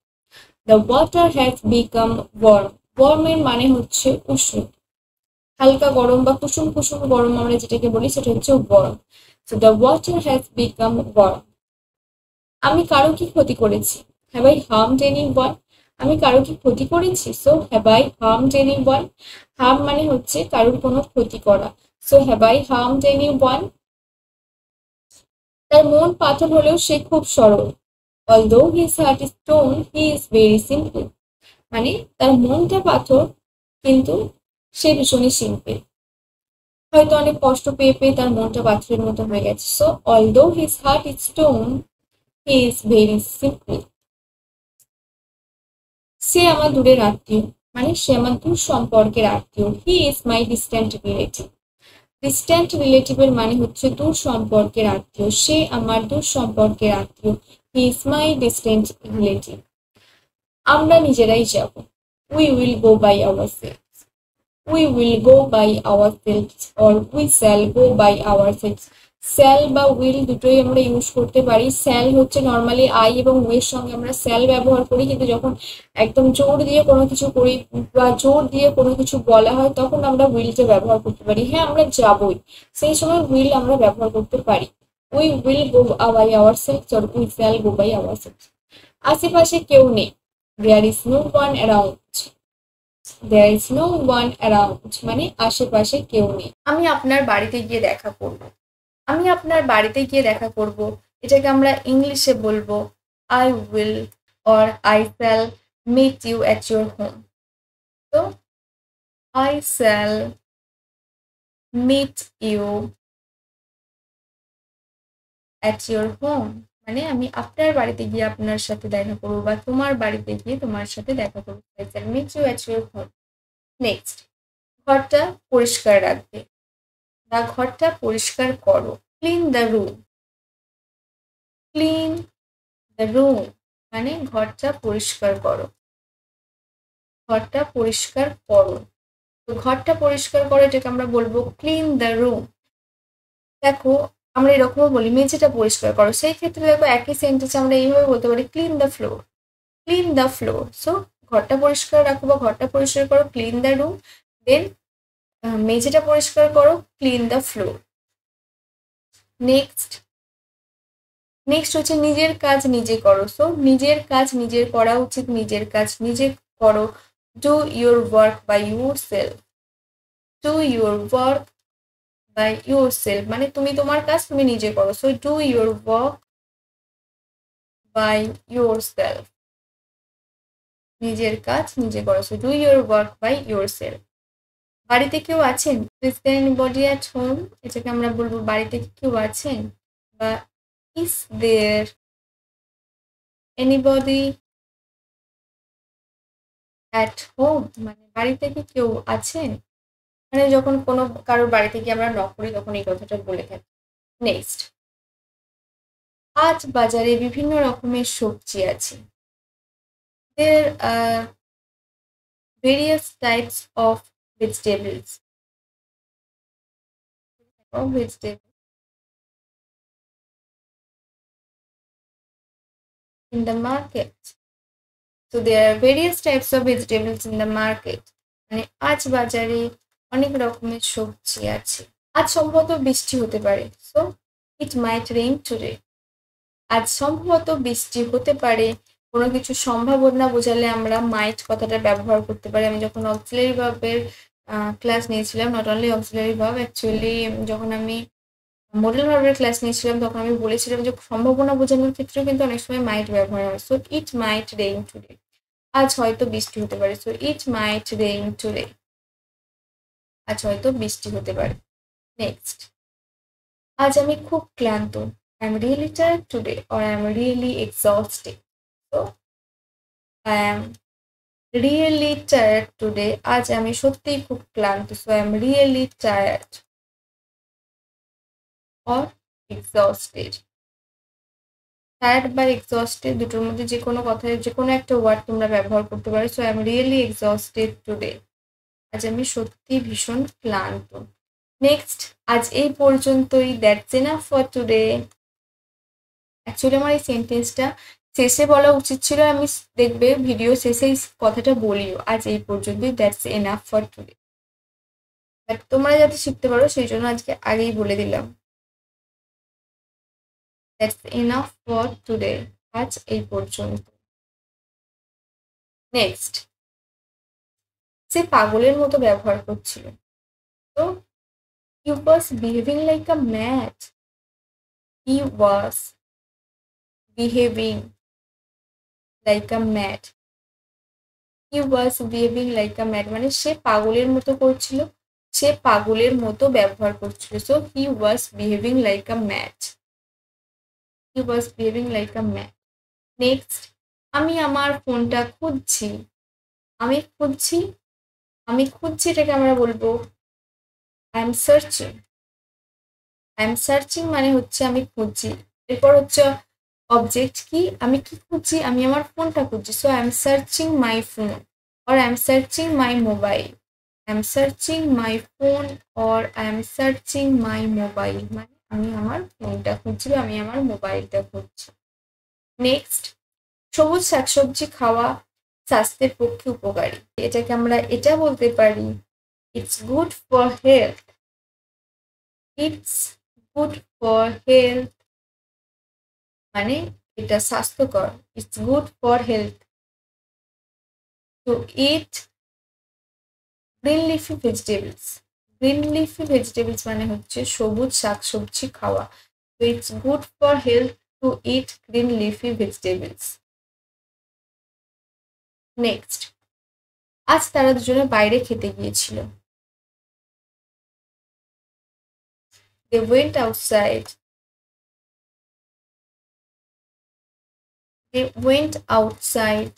the water has become warm. ওয়ার্মের মানে হচ্ছে উষ্ণ, হালকা গরম বা কুসুম কুসুম গরম আমরা যেটাকে বলি সেটা হচ্ছে warm. So the water has become warm. আমি কারো কি ক্ষতি করেছি, হ্যাভ আই হার্মড এনিওয়ান, আমি কারো কি ক্ষতি করেছি। So have I harmed anyone. Harm মানে হচ্ছে কারোর কোনো ক্ষতি করা। So have I harmed anyone. তার মন পাথর হলেও সে খুব সরল, although his heart is stone he is very simple, মানে তার মনটা পাথর কিন্তু সে ভীষণই সিম্পল। হয়তো অনেক কষ্ট পেয়ে পেয়ে তার মনটা পাথরের মতো হয়ে গেছে। So although his heart is stone he is very simple. সে আমার দূরের আত্মীয় মানে সে আমার দূর সম্পর্কের আত্মীয়। He is my distant relative, distant রিলেটিভের মানে হচ্ছে দূর সম্পর্কের আত্মীয়। সে আমার দূর সম্পর্কের আত্মীয়। He is my distant relative. আমরা নিজেরাই যাব, we will go by ourselves, we will go by ourselves or we shall go by ourselves. Shall বা উইল দুটোই আমরা ইউজ করতে পারি। স্যাল হচ্ছে নর্মালি আই এবং উইয়ের সঙ্গে আমরা স্যাল ব্যবহার করি, কিন্তু যখন একদম জোর দিয়ে কোনো কিছু করি বা জোর দিয়ে কোনো কিছু বলা হয় তখন আমরা উইলটা ব্যবহার করতে পারি। হ্যাঁ আমরা যাবই, সেই সময় উইল আমরা ব্যবহার করতে পারি। We will go by ourselves or we shall go by ourselves. আশেপাশে কেউ নেই, there is no one around, there is no one around মানে আশেপাশে কেউ নেই। আমি আপনার বাড়িতে গিয়ে দেখা করব, আমি আপনার বাড়িতে গিয়ে দেখা করব, এটাকে আমরা ইংলিশে বলবো I will or I shall meet you at your home. তো I shall meet you at your home মানে আমি আপনার বাড়িতে গিয়ে আপনার সাথে দেখা করবো বা তোমার বাড়িতে গিয়ে তোমার সাথে দেখা করবো। I shall meet you at your home. Next, ঘরটা পরিষ্কার রাখবে বা ঘরটা পরিষ্কার করো। Clean the room, clean the room মানে ঘরটা পরিষ্কার করো, ঘরটা পরিষ্কার করো। তো ঘরটা পরিষ্কার করো এটাকে আমরা বলবো ক্লিন দ্য রুম। দেখো আমরা এরকমও বলি মেঝেটা পরিষ্কার করো, সেই ক্ষেত্রে দেখো একই সেন্টেন্স আমরা এইভাবে বলতে পারি clean the floor, clean the floor. So ঘরটা পরিষ্কার রাখো বা ঘরটা পরিষ্কার করো, ক্লিন দ্য রুম। দেন মেঝেটা পরিষ্কার করো, clean the floor. Next, next হচ্ছে নিজের কাজ নিজে করো। সো নিজের কাজ নিজের করা উচিত, নিজের কাজ নিজে করো। Do your work by yourself, do your work by yourself মানে তুমি তোমার কাজ তুমি নিজে করো। So do your work by yourself, নিজের কাজ নিজে করো। So do your work by yourself. বাড়িতে কেউ আছেন, is there anybody at home, এটাকে আমরা বলবো বাড়িতে কেউ আছেন বা is there anybody at home মানে বাড়িতে কি কেউ আছেন। মানে যখন কোনো কারোর বাড়ি থেকে আমরা নক করি তখন এই কথাটা বলে থাকি। নেক্সট, আজ বাজারে বিভিন্ন রকমের সবজি আছে। There are various types of vegetables. In the market. So there are various types of vegetables in the market. মানে আজ বাজারে অনেক রকমের সবজি আছে। আজ সম্ভবত বৃষ্টি হতে পারে। So it might rain today. আজ সম্ভবত বৃষ্টি হতে পারে। কোনো কিছু সম্ভাবনা বোঝালে আমরা মাইট কথাটা ব্যবহার করতে পারি। আমি যখন অক্সিলারি ভার্বের ক্লাস নিয়েছিলাম, not only auxiliary verb, actually যখন আমি মডেল ভার্বের ক্লাস নিয়েছিলাম তখন আমি বলেছিলাম যে সম্ভাবনা বোঝানোর ক্ষেত্রেও কিন্তু অনেক সময় মাইট ব্যবহার হয়। So it mite rain today, আজ হয়তো বৃষ্টি হতে পারে। So it mite rain today, আজ হয়তো বৃষ্টি হতে পারে। নেক্সট, আজ আমি খুব ক্লান্ত। I am really tired today or I am really exhausted. So I am really tired today. আজ আমি সত্যিই খুব ক্লান্ত। So I am really tired or exhausted. Tired বা এক্সস্টেড দুটোর মধ্যে যে কোনো কথায় যে কোনো একটা ওয়ার্ড তোমরা ব্যবহার করতে পারো। So I am really exhausted today, আজ আমি সত্যি ভীষণ ক্লান্ত। নেক্সট, আজ এই পর্যন্তই, that's enough for today. Actually আমার এই সেন্টেন্সটা শেষে বলা উচিত ছিল, আমি দেখবে ভিডিও শেষে এই কথাটা বলিও, আজ এই পর্যন্তই, that's enough for today. But তোমরা যাতে শিখতে পারো সেই জন্য আজকে আগেই বলে দিলাম, দ্যাটস এনাফ ফর টুডে, আজ এই পর্যন্ত। নেক্সট, সে পাগলের মতো ব্যবহার করছিল। তো he was behaving like a mad. He was behaving like a mad. He was behaving like a mad মানে সে পাগলের মতো করছিল, সে পাগলের মতো ব্যবহার করছিল। So he was behaving like a mad. He was behaving like a mad. Next, আমি আমার ফোনটা খুঁজছি। আমি খুঁজছি, আমি খুঁজছি এটাকে আমরা বলবো I am searching. I am searching মানে হচ্ছে আমি খুঁজছি। এরপর হচ্ছে অবজেক্ট কি, আমি কি খুঁজছি, আমি আমার ফোনটা খুঁজছি। So I am searching my phone or I am searching my mobile. I am searching my phone or I am searching my mobile মানে আমি আমার ফোনটা খুঁজছি বা আমি আমার মোবাইলটা খুঁজছি। নেক্সট, সবুজ শাকসবজি খাওয়া স্বাস্থ্যের পক্ষে উপকারী। এটাকে আমরা এটা বলতে পারি, it's good for health. It's good for health মানে এটা স্বাস্থ্যকর। It's good for health to eat green leafy vegetables. Green leafy vegetables মানে হচ্ছে সবুজ শাকসবজি খাওয়া। তো it's good for health to eat green leafy vegetables. Next, আজ তারা দুজনে বাইরে খেতে গিয়েছিল। They went outside. They went outside.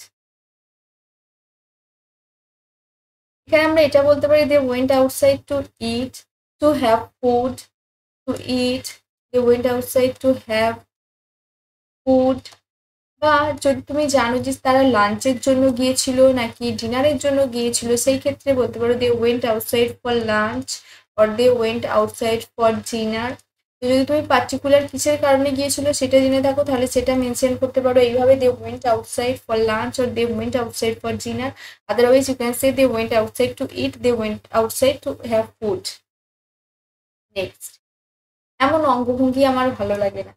এখানে আমরা এটা বলতে পারি they went outside to eat, to have food, to eat. They went outside to have food. বা যদি তুমি জানো যে তারা লাঞ্চের জন্য গিয়েছিল নাকি ডিনারের জন্য গিয়েছিল, সেই ক্ষেত্রে বলতে পারো they went outside for lunch or they went outside for dinner. তো যদি তুমি পার্টিকুলার কিসের কারণে গিয়েছিল সেটা জেনে থাকো তাহলে সেটা মেনশন করতে পারো এইভাবে, they went outside for lunch or they went outside for dinner. Otherwise you can say they went outside to eat, they went outside to have food. Next, এমন অঙ্গভঙ্গি আমার ভালো লাগে না।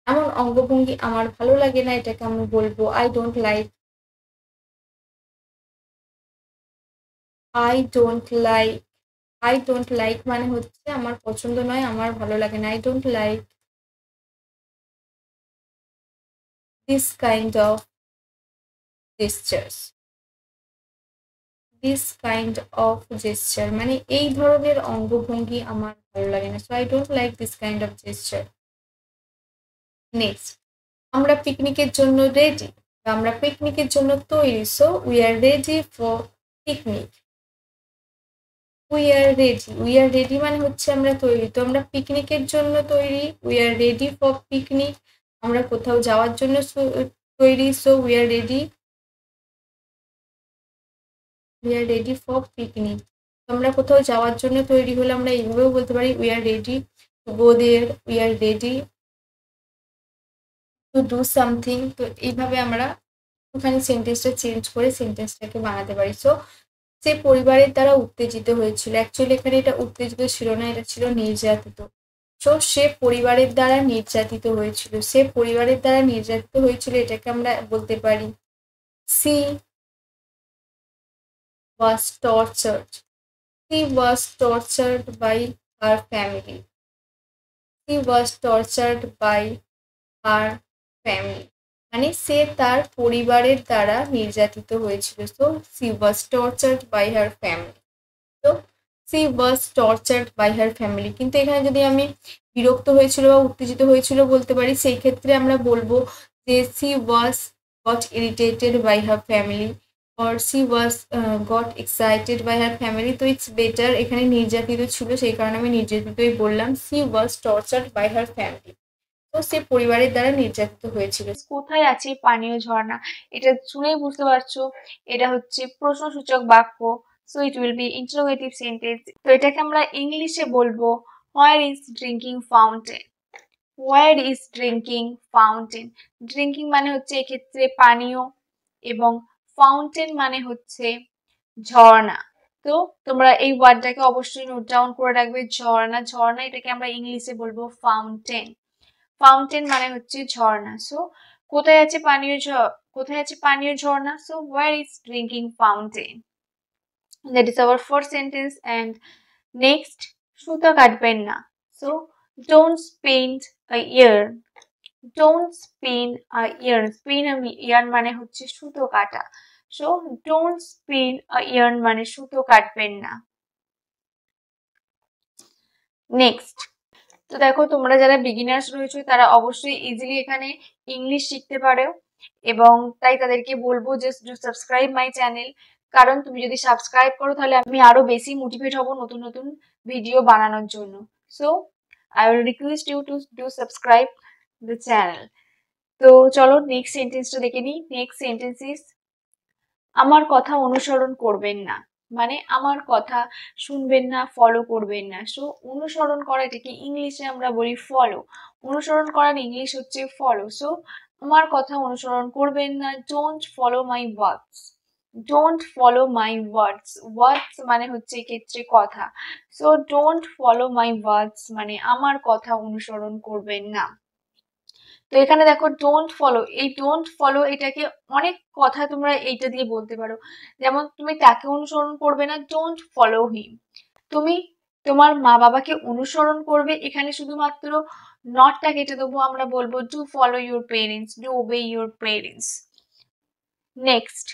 এমন অঙ্গভঙ্গি আমার ভালো লাগে না, এটাকে আমি বলবো I don't like. I don't like, I don't like মানে হচ্ছে আমার পছন্দ নয়, আমার ভালো লাগে না। I don't like this kind of gestures. This kind of gesture মানে এই ধরনের অঙ্গভঙ্গি আমার ভালো লাগে না। So I don't like this kind of gesture. Next, আমরা পিকনিকের জন্য রেডি বা আমরা পিকনিকের জন্য তৈরি। So we are ready for picnic. We are ready. We are ready মানে হচ্ছে আমরা তৈরি। তো আমরা পিকনিকের জন্য তৈরি। We are ready for picnic. আমরা কোথাও যাওয়ার জন্য তৈরি। So we are ready. We are ready for picnic. আমরা কোথাও যাওয়ার জন্য তৈরি হলে আমরা এইভাবেও বলতে পারি we are ready to go there. We are ready to do something. তো এইভাবে আমরা ওখানে সেন্টেন্সটা চেঞ্জ করে সেন্টেন্সটাকে বানাতে পারি। সো সে পরিবারের দ্বারা উত্তেজিত হয়েছিল। অ্যাকচুয়ালি এখানে এটা উত্তেজিত ছিল না, এটা ছিল নির্যাতিত। সো সে পরিবারের দ্বারা নির্যাতিত হয়েছিল। সে পরিবারের দ্বারা নির্যাতিত হয়েছিল, এটাকে আমরা বলতে পারি she was tortured. She was tortured by her family. She was tortured by her family মানে সে তার পরিবারের দ্বারা নির্যাতিত হয়েছিল। So she was tortured by her family. তো she was tortured by her family. কিন্তু এখানে যদি আমি বিরক্ত হয়েছিল বা উত্তেজিত হয়েছিল বলতে পারি, সেই ক্ষেত্রে আমরা বলবো যে she was got irritated by her family or she was got excited by her family. তো ইটস বেটার, এখানে নির্যাতিত ছিল সেই কারণে আমি নির্যাতিতই বললাম। She was tortured by her family. তো সে পরিবারের দ্বারা নির্যাতিত হয়েছিল। কোথায় আছে পানীয় ঝর্ণা? এটা শুনেই বুঝতে পারছো এটা হচ্ছে প্রশ্নসূচক বাক্য। So it will B interrogative sentence. তো এটাকে আমরা ইংলিশে বলবো হোয়ার is drinking fountain. Where is drinking fountain. Drinking মানে হচ্ছে এক্ষেত্রে পানীয় এবং ফাউন্টেন মানে হচ্ছে ঝর্ণা। তো তোমরা এই ওয়ার্ডটাকে অবশ্যই নোট ডাউন করে রাখবে, ঝর্ণা। ঝর্ণা এটাকে আমরা ইংলিশে বলবো ফাউন্টেন। ফাউন্টেন মানে হচ্ছে ঝর্ণা। সো কোথায় আছে পানীয় ঝর্ণা? So where is drinking fountain. That is our first sentence. And next, সুতো কাটবেন না। So don't spin a yarn. Don't spin a yarn. Spin a yarn মানে হচ্ছে সুতো কাটা। So don't spin a yarn মানে সুতো কাটবেন না। নেক্সট, তো দেখো তোমরা যারা বিগিনার্স রয়েছে তারা অবশ্যই ইজিলি এখানে ইংলিশ শিখতে পারো, এবং তাই তাদেরকে বলবো just do subscribe my channel. কারণ তুমি যদি সাবস্ক্রাইব করো তাহলে আমি আরো বেশি মোটিভেট হব নতুন নতুন ভিডিও বানানোর জন্য। So I will request you to do subscribe the channel. তো চলো নেক্সট সেন্টেন্সটা দেখে নিই। নেক্সট সেন্টেন্স ইজ আমার কথা অনুসরণ করবেন না। মানে আমার কথা শুনবেন না, ফলো করবেন না। সো অনুসরণ করা এটাকে ইংলিশে আমরা বলি ফলো। অনুসরণ করার ইংলিশ হচ্ছে ফলো। সো আমার কথা অনুসরণ করবেন না। Don't follow my words. Don't follow my words. Words মানে হচ্ছে এক্ষেত্রে কথা। So don't follow my words মানে আমার কথা অনুসরণ করবেন না। তো এখানে দেখো ডোন্ট ফলো, এই ডোন্ট ফলো এটাকে অনেক কথা তোমরা এইটা দিয়ে বলতে পারো। যেমন তুমি তাকে অনুসরণ করবে না, ডোন্ট ফলো হিম। তুমি তোমার মা বাবাকে অনুসরণ করবে, এখানে শুধুমাত্র নটটা কেটে দেবো, আমরা বলবো do follow your parents, do obey your parents. Next,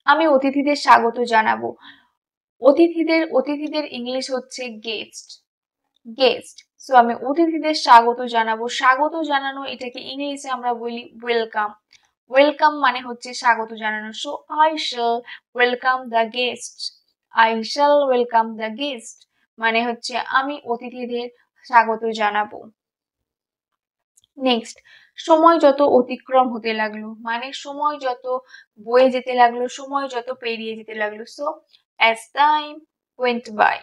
আমি অতিথিদের স্বাগত জানাবো। অতিথিদের ইংলিশ হচ্ছে গেস্ট। গেস্ট। সো আমি অতিথিদের স্বাগত জানাবো। স্বাগত জানানো এটাকে ইংলিশে আমরা বলি ওয়েলকাম। ওয়েলকাম মানে হচ্ছে স্বাগত জানানো। So I shall welcome the guest. I shall welcome the guest মানে হচ্ছে আমি অতিথিদের স্বাগত জানাবো। নেক্সট, সময় যত অতিক্রম হতে লাগলো মানে সময় যত বয়ে যেতে লাগলো, সময় যত পেরিয়ে যেতে লাগলো। So as time went by,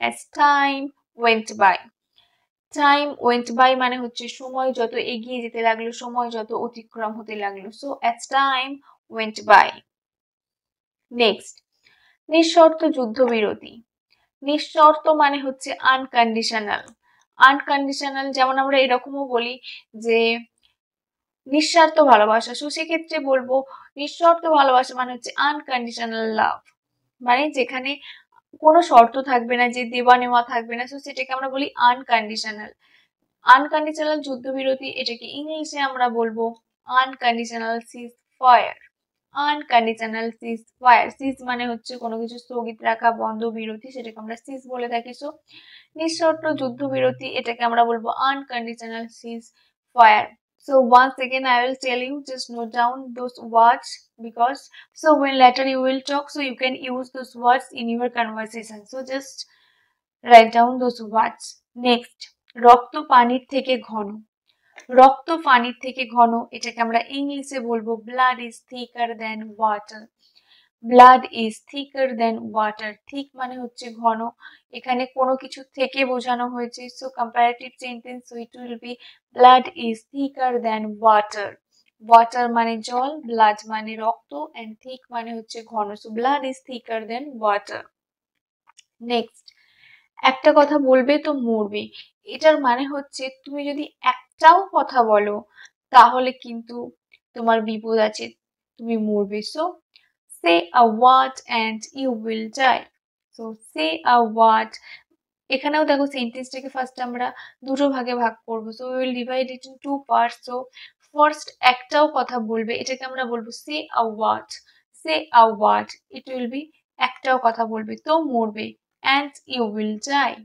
as time went by. Time went by মানে হচ্ছে সময় যত এগিয়ে যেতে লাগলো, সময় যত অতিক্রম হতে লাগলো। So as time went by. Next, নিঃশর্ত যুদ্ধবিরতি। নিঃশর্ত মানে হচ্ছে আনকন্ডিশনাল। আনকন্ডিশনাল যেমন আমরা এরকমও বলি যে নিঃস্বার্থ ভালোবাসা। সো সেক্ষেত্রে বলবো নিঃশর্ত ভালোবাসা মানে হচ্ছে আনকন্ডিশনাল লাভ। মানে যেখানে কোনো শর্ত থাকবে না, যে দেওয়া নেওয়া থাকবে না। সো সেটাকে আমরা বলি আনকন্ডিশনাল। আনকন্ডিশনাল যুদ্ধবিরতি এটাকে ইংলিশে আমরা বলবো unconditional cease fire. Unconditional cease fire. Cease মানে হচ্ছে কোনো কিছু স্থগিত রাখা, বন্ধ, বিরতি, সেটাকে আমরা সিজ বলে থাকি। সো নিঃশর্ত যুদ্ধবিরতি এটাকে আমরা বলবো unconditional cease fire. So once again I will tell you, just note down those words because so when later you will talk, so you can use those words in your conversation. So just write down those words. Next, রক্ত পানির থেকে ঘন। রক্ত পানির থেকে ঘন, এটাকে আমরা ইংলিশে বলবো blood is thicker than water. blood is thicker than water. thick মানে হচ্ছে ঘন, এখানে কোনো কিছু থেকে বোঝানো হয়েছে, so comparative sentence, so it will be blood is thicker than water. water মানে জল, blood মানে রক্ত, and thick মানে হচ্ছে ঘন, so blood is thicker than water. next, একটা কথা বলবে তো মরবে, এটার মানে হচ্ছে তুমি যদি একটাও কথা বলো তাহলে কিন্তু তোমার বিপদ আছে, তুমি মরবে, so say a word and you will die. so say a word, এখানেও দেখো সেন্টেন্সটাকে ফার্স্ট আমরা দুটো ভাগে ভাগ করব, so we will divide it in two parts. so first একটাও কথা বলবে, এটাকে আমরা বলবো say a word. say a word, it will be একটাও কথা বলবে তো মরবে, and you will die.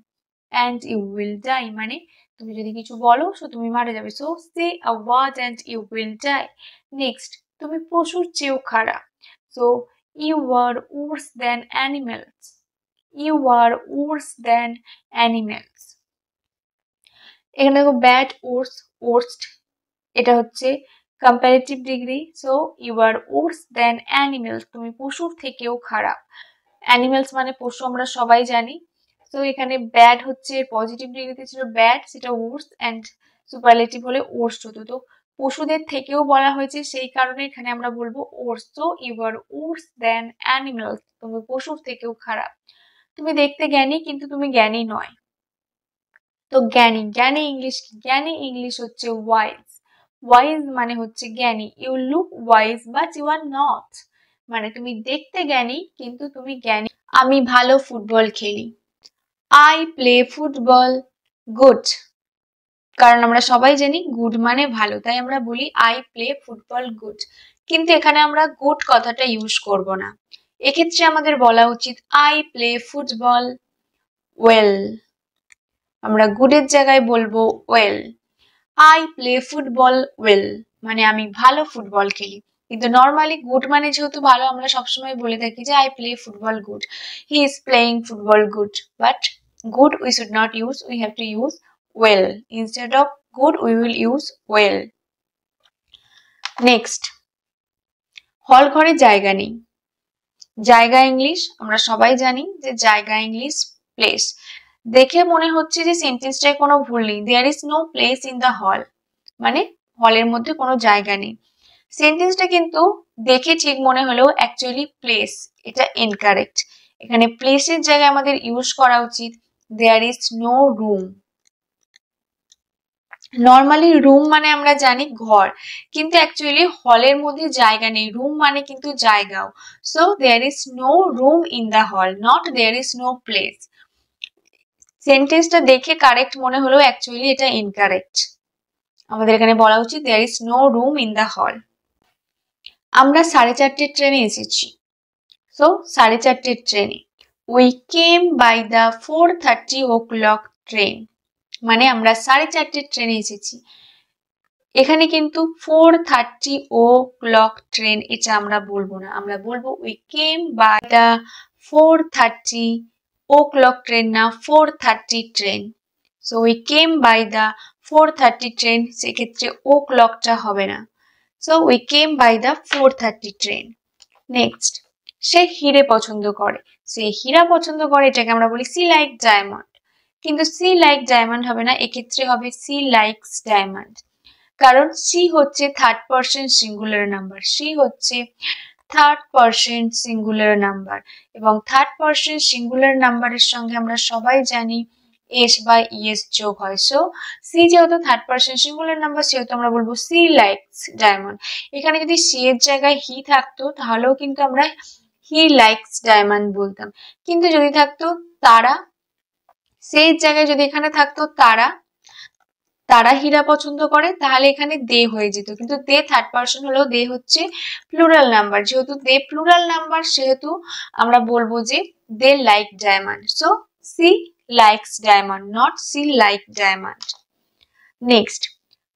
and you will die মানে তুমি যদি কিছু বলো so তুমি মারা যাবে, so say a word and you will die. next, তুমি পশুর চেয়েও খারাপ, so you are worse than animals. you are worse than animals. এখানে দেখো bad, worse, worst, এটা হচ্ছে comparative degree, so you are worse than animals, তুমি পশুর থেকেও খারাপ। animals মানে পশু আমরা সবাই জানি, so এখানে bad হচ্ছে পজিটিভ ডিগ্রিতে ছিল bad, সেটা worse, and superlative হলে worst হতো, তো পশুদের থেকেও বলা হয়েছে সেই কারণে এখানে আমরা বলবো worse, so you are worse than animals, তুমি পশুর থেকেও খারাপ। তুমি দেখতে জ্ঞানী কিন্তু তুমি জ্ঞানী নয়, তো জ্ঞানী, জ্ঞানী ইংলিশ কি? জ্ঞানী ইংলিশ হচ্ছে wise. wise মানে হচ্ছে জ্ঞানী, you look wise but you are not, মানে তুমি দেখতে জ্ঞানী কিন্তু তুমি জ্ঞানী। আমি ভালো ফুটবল খেলি, I play football good, কারণ আমরা সবাই জানি good মানে ভালো, তাই আমরা বলি I play football good, কিন্তু এখানে আমরা good কথাটা ইউজ করব না, এক্ষেত্রে আমাদের বলা উচিত I play football well, আমরা good এর জায়গায় বলবো well. I play football well মানে আমি ভালো ফুটবল খেলি, কিন্তু নর্মালি good মানে যেহেতু ভালো আমরা সবসময় বলে থাকি যে I play football good, he is playing football good, but good we should not use, we have to use well, instead of good we will use well. next, হল ঘরে জায়গা নেই, জায়গা ইংলিশ আমরা সবাই জানি যে জায়গা ইংলিশ প্লেস, দেখে মনে হচ্ছে যে সেন্টেন্সটায় কোনো ভুল নেই, there is no place in the hall মানে হলের মধ্যে কোনো জায়গা নেই, সেন্টেন্সটা কিন্তু দেখে ঠিক মনে হলেও অ্যাকচুয়ালি প্লেস, এটা ইনকারেক্ট, এখানে প্লেসের জায়গায় আমাদের ইউজ করা উচিত there is no room. Normally room মানে আমরা জানি ঘর, কিন্তু অ্যাকচুয়ালি হলের মধ্যে জায়গা নেই, রুম মানে কিন্তু জায়গাও, so there is no room in the hall, not there is no place. সেন্টেন্সটা দেখে কারেক্ট মনে হলেও অ্যাকচুয়ালি এটা ইনকারেক্ট, আমাদের এখানে বলা উচিত there is no room in the hall. আমরা 4:30 ট্রেনে এসেছি, so 4:30 ট্রেনে, we came by the 4:30 o'clock train মানে আমরা 4:30 ট্রেনে এসেছি, এখানে কিন্তু 4:30 o'clock ট্রেন এটা আমরা বলবো না, আমরা বলবো we came by the 4:30 o'clock train না 4:30 train, so we came by the 4:30 train, সেক্ষেত্রে o'clockটা হবে না, so we came by the 4:30 train. next, সে হিরে পছন্দ করে, সে হীরা পছন্দ করে এটাকে আমরা বলি she like diamond, কিন্তু she like diamond হবে না, এক্ষেত্রে হবে she likes diamond, কারণ she হচ্ছে third person singular number, she হচ্ছে থার্ড পারসন সিঙ্গুলার নাম্বার, এবং থার্ড পারসন সিঙ্গুলার নাম্বারের সঙ্গে আমরা সবাই জানি এস বা ইএস যোগ হয়, সো সি যেহেতু থার্ড পারসন সিঙ্গুলার নাম্বার সেহেতু আমরা বলবো সি লাইকস ডায়মন্ড, এখানে যদি সি এর জায়গায় হি থাকতো তাহলেও কিন্তু আমরা হি লাইকস ডায়মন্ড বলতাম, কিন্তু যদি থাকতো তারা, সেই জায়গায় যদি এখানে থাকতো তারা, তারা হীরা পছন্দ করে তাহলে এখানে দে হয়ে যেত, কিন্তু দে থার্ড পারসন হলেও দে হচ্ছে প্লুরাল নাম্বার, যেহেতু দে প্লুরাল নাম্বার সেহেতু আমরা বলবো যে they like diamond, so she likes diamond, not she like diamond. Next,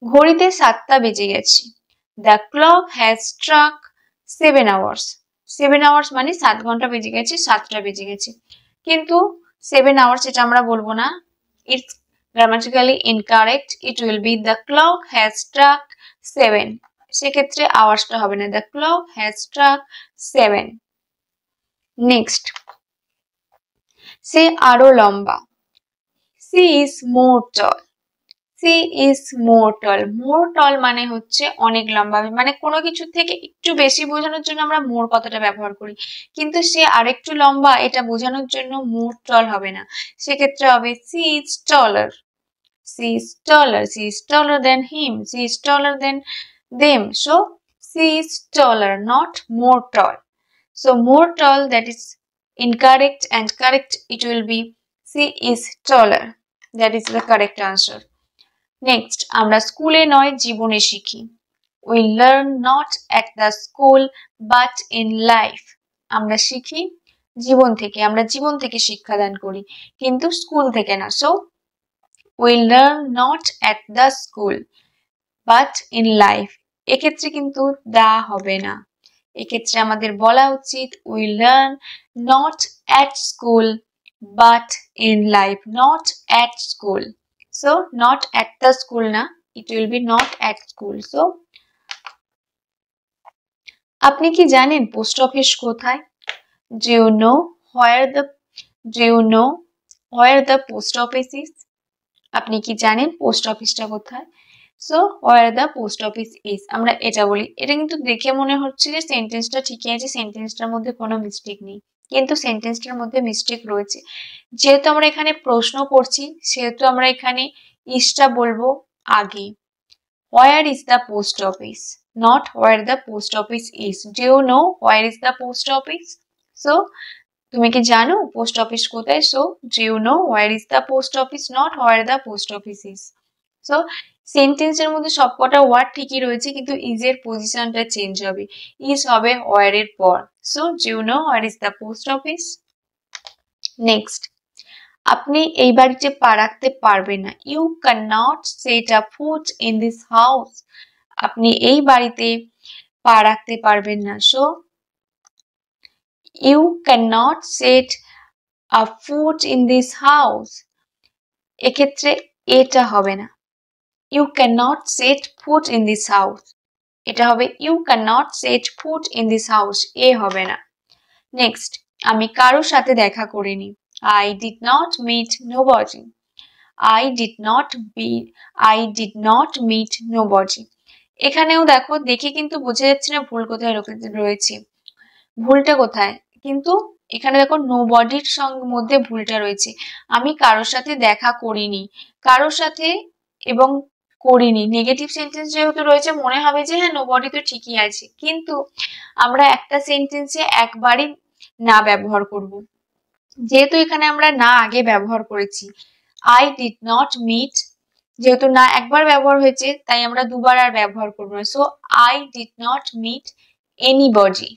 ঘড়িতে 7টা বেজে গেছে, the clock has struck 7 hours. 7 hours মানে 7 ঘন্টা বেজে গেছে, 7টা বেজে গেছে, কিন্তু 7 hours এটা আমরা বলবো না, it's grammatically incorrect. It will be the clock has struck 7. সেক্ষেত্রে আওয়ার্সটা হবে না, the clock has struck 7. Next, সে আরো লম্বা, she is more tall. she is more tall. more tall মানে হচ্ছে অনেক লম্বা, মানে কোনো কিছু থেকে একটু বেশি বোঝানোর জন্য আমরা more কথাটা ব্যবহার করি, কিন্তু সে আরেকটু লম্বা এটা বোঝানোর জন্য more tall হবে না, সেক্ষেত্রে হবে she is taller. she is taller. she is taller than him. she is taller than them. So she is taller, not more tall. So more tall, that is incorrect, and correct it will be she is taller. That is the correct answer. Next, আমরা স্কুলে নয় জীবনে শিখি. We learn not at the school but in life. আমরা শিখি জীবন থেকে, আমরা জীবন থেকে শিক্ষাদান করি, কিন্তু স্কুল থেকে না. So we learn not at the school but in life. এক্ষেত্রে কিন্তু দা হবে না, এক্ষেত্রে আমাদের বলা উচিত we learn not at school but in life. not at school. So not at the school na, it will be not at school. So আপনি কি জানেন পোস্ট অফিস কোথায়? Do you know where the post office is? আপনি কি জানেন post অফিসটা কোথায়? So where the post office is, আমরা এটা বলি. এটা কিন্তু দেখে মনে হচ্ছে যে সেন্টেন্সটা ঠিকই আছে, সেন্টেন্সটার মধ্যে কোনো মিস্টেক নেই, কিন্তু সেন্টেন্সটার মধ্যে মিস্টেক রয়েছে। যেহেতু আমরা এখানে প্রশ্ন করছি সেহেতু আমরা এখানে ইসটা বলবো আগে. Where is the post office? Not where the post office is. Do you know where is the post office? So তুমি কি জানো পোস্ট অফিস কোথায়? So do you know where is the post office? Not where the post office is. So সেন্টেন্সের মধ্যে সবকটা word ঠিকই রয়েছে, কিন্তু ইজ এর পজিশনটা চেঞ্জ হবে, ইজ হবে ওয়ার এর পর. So do you know where is the post office? Next, আপনি এই বাড়িতে পা রাখতে পারবেন না. You can not set a foot in this house. আপনি এই বাড়িতে পা রাখতে পারবেন না. So you can not set a foot in this house. এক্ষেত্রে এটা হবে না, you cannot set foot in this house. এটা হবে you cannot set foot in this house. এ হবে না. নেক্সট, আমি কারোর সাথে দেখা করিনি. I did not meet nobody. I did not meet nobody. এখানেও দেখো, দেখে কিন্তু বোঝা যাচ্ছে না ভুল কোথায় রয়েছে, ভুলটা কোথায়, কিন্তু এখানে দেখো নোবডির মধ্যে ভুলটা রয়েছে. আমি কারোর সাথে দেখা করিনি, কারোর সাথে এবং করিনি নেগেটিভ সেন্টেন্স যেহেতু রয়েছে মনে হবে যে হ্যাঁ নোবডি তো ঠিকই আছে, কিন্তু আমরা একটা সেন্টেন্সে একবারই না ব্যবহার করব, যেহেতু এখানে আমরা না আগে ব্যবহার করেছি. I did not meet, যেহেতু না একবার ব্যবহার হয়েছে তাই আমরা দুবার আর ব্যবহার করব না. So I did not meet anybody.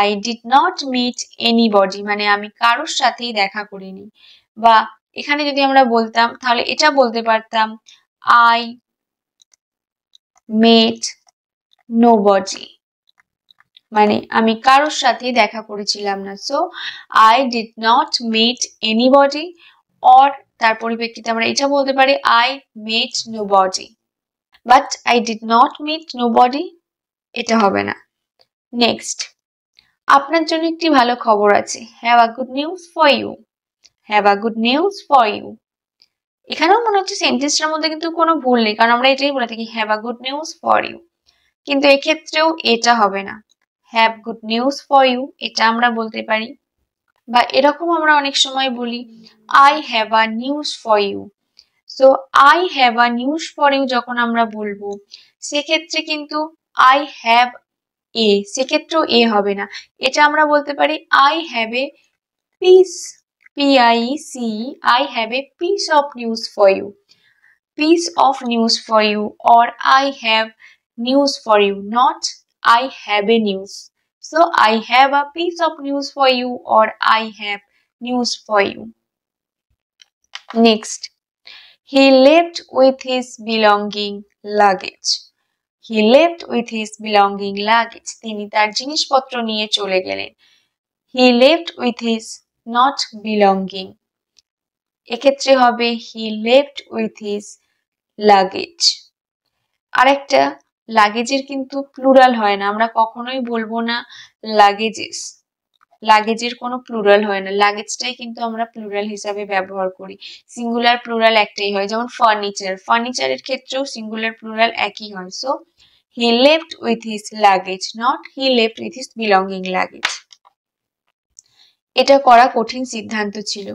I did not meet anybody মানে আমি কারোর সাথেই দেখা করিনি. বা এখানে যদি আমরা বলতাম তাহলে এটা বলতে পারতাম I met nobody মানে আমি কারোর সাথেই দেখা করেছিলাম না. So I did not meet anybody, or তার পরিপ্রেক্ষিতে আমরা এটা বলতে পারি I met nobody. But I did not meet nobody এটা হবে না. নেক্সট, আপনার জন্য একটি ভালো খবর আছে. Have a good news for you. Have a good news for you. এখানেও মনে হচ্ছে সেন্টেন্সটার মধ্যে কিন্তু কোনো ভুল নেই, কারণ আমরা এটাই বলে থাকি have a good news for you, কিন্তু এক্ষেত্রেও এটা হবে না. have good news for you এটা আমরা বলতে পারি, বা এরকম আমরা অনেক সময় বলি I have a news for you. So I have a news for you যখন আমরা বলবো সেক্ষেত্রে কিন্তু I have a, সেক্ষেত্রেও এ হবে না, এটা আমরা বলতে পারি I have a piece, P-I-E-C, I have a piece of news for you. Piece of news for you, or I have news for you, not I have a news. So I have a piece of news for you, or I have news for you. Next, he left with his belonging luggage. He left with his belonging luggage. তিনি তার জিনিসপত্র নিয়ে চলে গেলেন. He left with his not belonging. এক্ষেত্রে হবে he left with his luggage. আরেকটা, লাগেজের কিন্তু প্লুরাল হয় না, আমরা কখনোই বলবো না লাগেজেস, লাগেজের কোনো প্লুরাল হয় না, লাগেজটাই কিন্তু আমরা প্লুরাল হিসাবে ব্যবহার করি, সিঙ্গুলার প্লুরাল একটাই হয়। যেমন ফার্নিচার, ফার্নিচারের ক্ষেত্রেও সিঙ্গুলার প্লুরাল একই হয়। So he left with his luggage, not he left with his belonging luggage. এটা করা কঠিন সিদ্ধান্ত ছিল।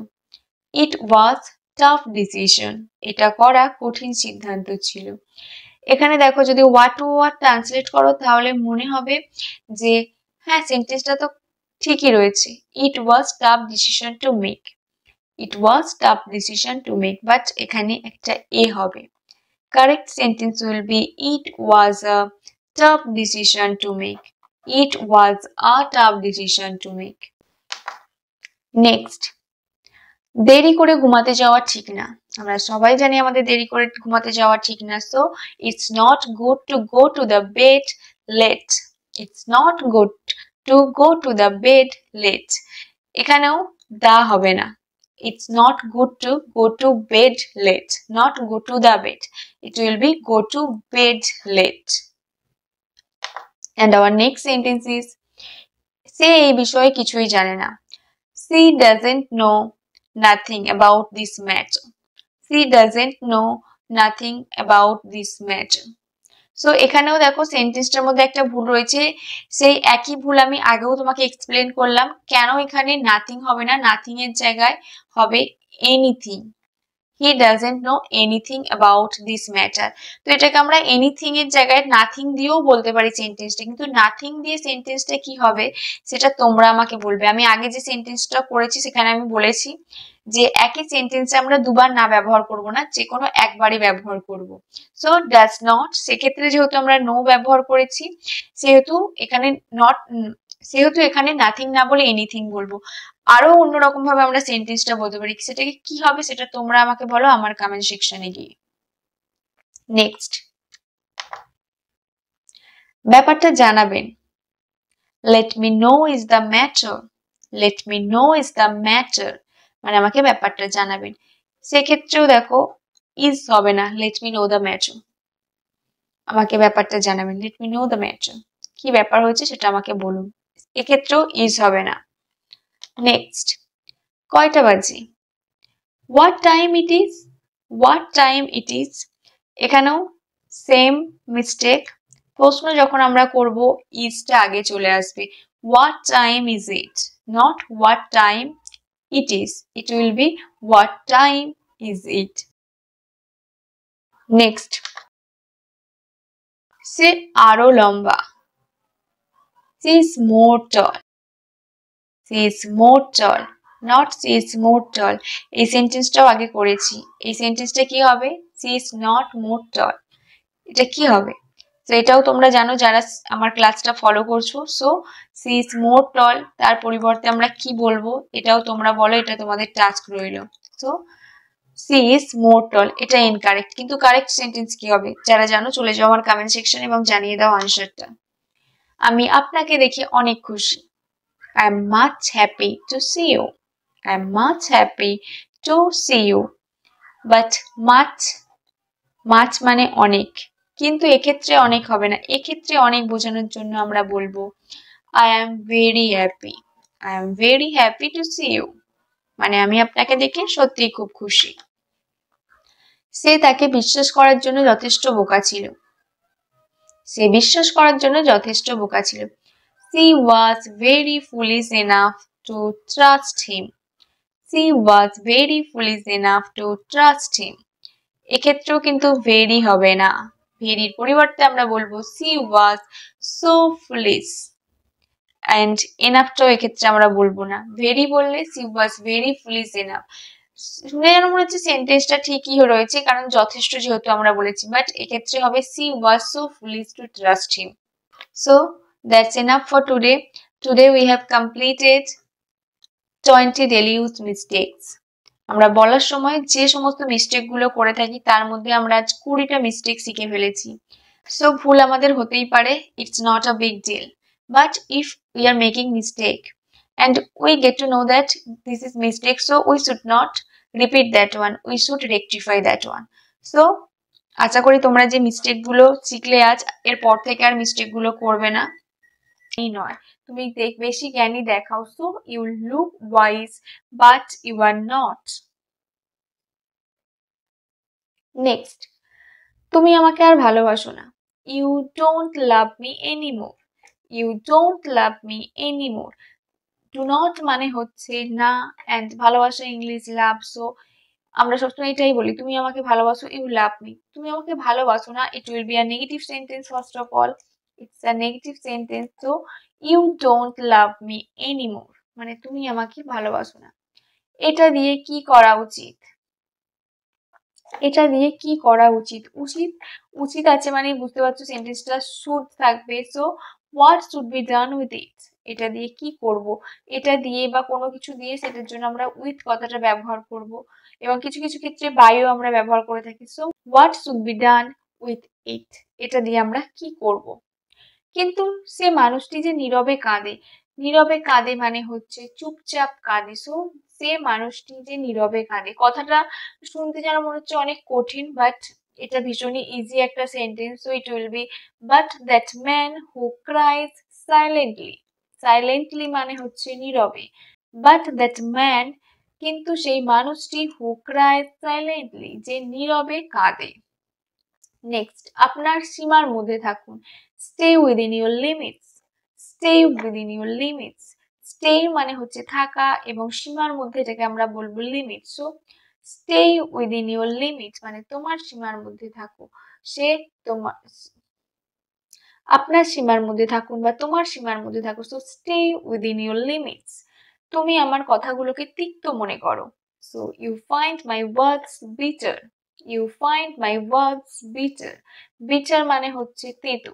ইট ওয়াজ টাফ ডিসিশন, এটা করা কঠিন সিদ্ধান্ত ছিল। এখানে দেখো যদি ওয়ার্ড টু ওয়ার্ড ট্রান্সলেট করো তাহলে মনে হবে যে হ্যাঁ সেন্টেন্সটা তো ঠিকই রয়েছে, it was tough decision to make, it was tough decision to make, but এখানে একটা এ হবে। Correct sentence will be it was a tough decision to make, it was a tough decision to make. Next, দেরি করে ঘুমাতে যাওয়া ঠিক না। আমরা সবাই জানি আমাদের দেরি করে ঘুমাতে যাওয়া ঠিক না। So it's not good to go to the bed late, it's not good to go to the bed late. এখানেও দা হবে না, it's not good to go to bed late, not go to the bed, it will be go to bed late. And our next sentence is, সে এই বিষয়ে কিছুই জানে না। She doesn't know nothing about this matter. She doesn't know nothing about this matter. So এখানেও দেখো সেন্টেন্সটার মধ্যে একটা ভুল রয়েছে, সেই একই ভুল আমি আগেও তোমাকে এক্সপ্লেন করলাম। কেন এখানে নাথিং হবে না, নাথিং এর জায়গায় হবে anything. He doesn't know anything about this matter. তো এটাকে আমরা এনিথিং এর জায়গায় নাথিং দিয়েও বলতে পারি সেন্টেন্সটা, কিন্তু নাথিং দিয়ে সেন্টেন্সটা কি হবে সেটা তোমরা আমাকে বলবে। আমি আগে যে সেন্টেন্সটা করেছি সেখানে আমি বলেছি যে একই সেন্টেন্সে আমরা দুবার না ব্যবহার করব না, যে কোনো একবারই ব্যবহার করব। সো ডাজ নট, সেক্ষেত্রে যেহেতু আমরা নো ব্যবহার করেছি সেহেতু এখানে নাথিং না বলে এনিথিং বলবো। আরো অন্যরকম ভাবে আমরা সেন্টেন্সটা বলতে পারি, সেটাকে কি হবে সেটা তোমরা আমাকে বলো আমার কমেন্ট সেকশনে গিয়ে। নেক্সট, ব্যাপারটা জানাবেন। Let me no is the matter, let me no is the matter, মানে আমাকে ব্যাপারটা জানাবেন। সেক্ষেত্রেও দেখো ইজ হবে না, let me know the matter, আমাকে ব্যাপারটা জানাবেন, let me know the matter, কি ব্যাপার হয়েছে সেটা আমাকে বলুন। এক্ষেত্রেও ইজ হবে না। নেক্সট, কয়টা বাজে। What time it is, what time it is, এখানেও সেম মিস্টেক। প্রশ্ন যখন আমরা করব ইজটা আগে চলে আসবে। What time is it, not what time it is, it will be what time is it. Next, সে আরো লম্বা। She is more tall, she is more tall, not she is more tall. এই সেন্টেন্সটাও আগে করেছি। এই সেন্টেন্সটা কি হবে, she is not more tall, এটা কি হবে। তো এটাও তোমরা জানো যারা আমার ক্লাসটা ফলো করছো। সো সি ইজ মোর টল, তার পরিবর্তে আমরা কি বলবো এটাও তোমরা বলো, এটা তোমাদের টাস্ক রইল। So C is more tall, এটা ইনকারেক্ট, কিন্তু কারেক্ট সেন্টেন্স কি হবে যারা জানো চলে যাও আমার কমেন্ট সেকশন এবং জানিয়ে দাও আনসারটা। আমি আপনাকে দেখে অনেক খুশি। I am much happy to see you. I am much happy to see you. But much মানে অনেক, কিন্তু এক্ষেত্রে অনেক হবে না। এক্ষেত্রে অনেক বোঝানোর জন্য আমরা বলবো I am very happy. I am very happy to see you. মানে আমি আপনাকে দেখে সত্যিই খুব খুশি। সে তাকে বিশ্বাস করার জন্য যথেষ্ট বোকা ছিল। সে বিশ্বাস করার জন্য যথেষ্ট বোকা ছিল। She was very foolish enough to trust him. She was very foolish enough to trust him. এক্ষেত্রেও কিন্তু very হবে না, ভেরির পরিবর্তে আমরা বলবো she was so foolish, and enough টাও এক্ষেত্রে আমরা বলবো না, very বললে she was very foolish enough। শুনে যেন মনে হচ্ছে সেন্টেন্সটা ঠিকই রয়েছে কারণ যথেষ্ট যেহেতু আমরা বলেছি, বাট এক্ষেত্রে হবে she was so foolish to trust him. So that's enough for today. Today we have completed 20 daily use mistakes. আমরা বলার সময় যে সমস্ত মিস্টেক গুলো করে থাকি তার মধ্যে আমরা আজ 20টা মিস্টেক শিখে ফেলেছি। সো ভুল আমাদের হতেই পারে, it's not a big deal, but if we are making mistake and we get to know that this is mistake, so we should not repeat that one, we should rectify that one. So আশা করি তোমরা যে mistake গুলো শিখলে আজ, এরপর থেকে আর mistake গুলো করবে না। এই নয়, তুমি বেশি জ্ঞানী দেখাও, so you look wise but you are not. Next, তুমি আমাকে আর ভালোবাসো না, you don't love me anymore, you don't love me anymore. do not মানে হচ্ছে না, and ভালোবাসা ইংলিশ লাভ, সো আমরা সবসময় এটাই বলি, তুমি আমাকে ভালোবাসো, ইউ লাভ মি। তুমি আমাকে ভালোবাসো না, it will be a negative sentence, first of all it's a negative sentence. So you don't love me anymore মানে তুমি আমাকে ভালোবাসো না। এটা দিয়ে কি করা উচিত? এটা দিয়ে কি করা উচিত? উচিত উচিত আছে মানে বুঝতে পারছো সেন্টেন্সটা শুড থাকবে। So what should be done with it, এটা দিয়ে কি করব, এটা দিয়ে বা কোনো কিছু দিয়ে সেটার জন্য আমরা উইথ কথাটা ব্যবহার করব, এবং কিছু কিছু ক্ষেত্রে বাইও আমরা ব্যবহার করে থাকি। So what should be done with it, এটা দিয়ে আমরা কি করব। কিন্তু সে মানুষটি যে নীরবে কাঁদে, নীরবে কাঁদে মানে হচ্ছে চুপচাপ কাঁদে। সো সে মানুষটি যে নীরবে কাঁদে, কথাটা শুনতে যেন মনে হচ্ছে অনেক কঠিন, বাট এটা ভীষণই ইজি একটা sentence. So it will B but that man who cries silently, silently মানে হচ্ছে নীরবে, বাট দ্যাট ম্যান কিন্তু সেই মানুষটি হু ক্রাইজ সাইলেন্টলি যে নীরবে কাঁদে। নেক্সট, আপনার সীমার মধ্যে থাকুন, stay within your limits, stay within your limits. Stay মানে হচ্ছে থাকা, এবং সীমার মধ্যে এটাকে আমরা বলবো limit. So stay within your limits মানে তোমার সীমার মধ্যে থাকো, সে তোমার আপনার সীমার মধ্যে থাকুন বা তোমার সীমার মধ্যে থাকো। So stay within your limits. তুমি আমার কথাগুলোকে তিক্ত মনে করো, so you find my words bitter, you find my words bitter. Bitter মানে হচ্ছে তেতো,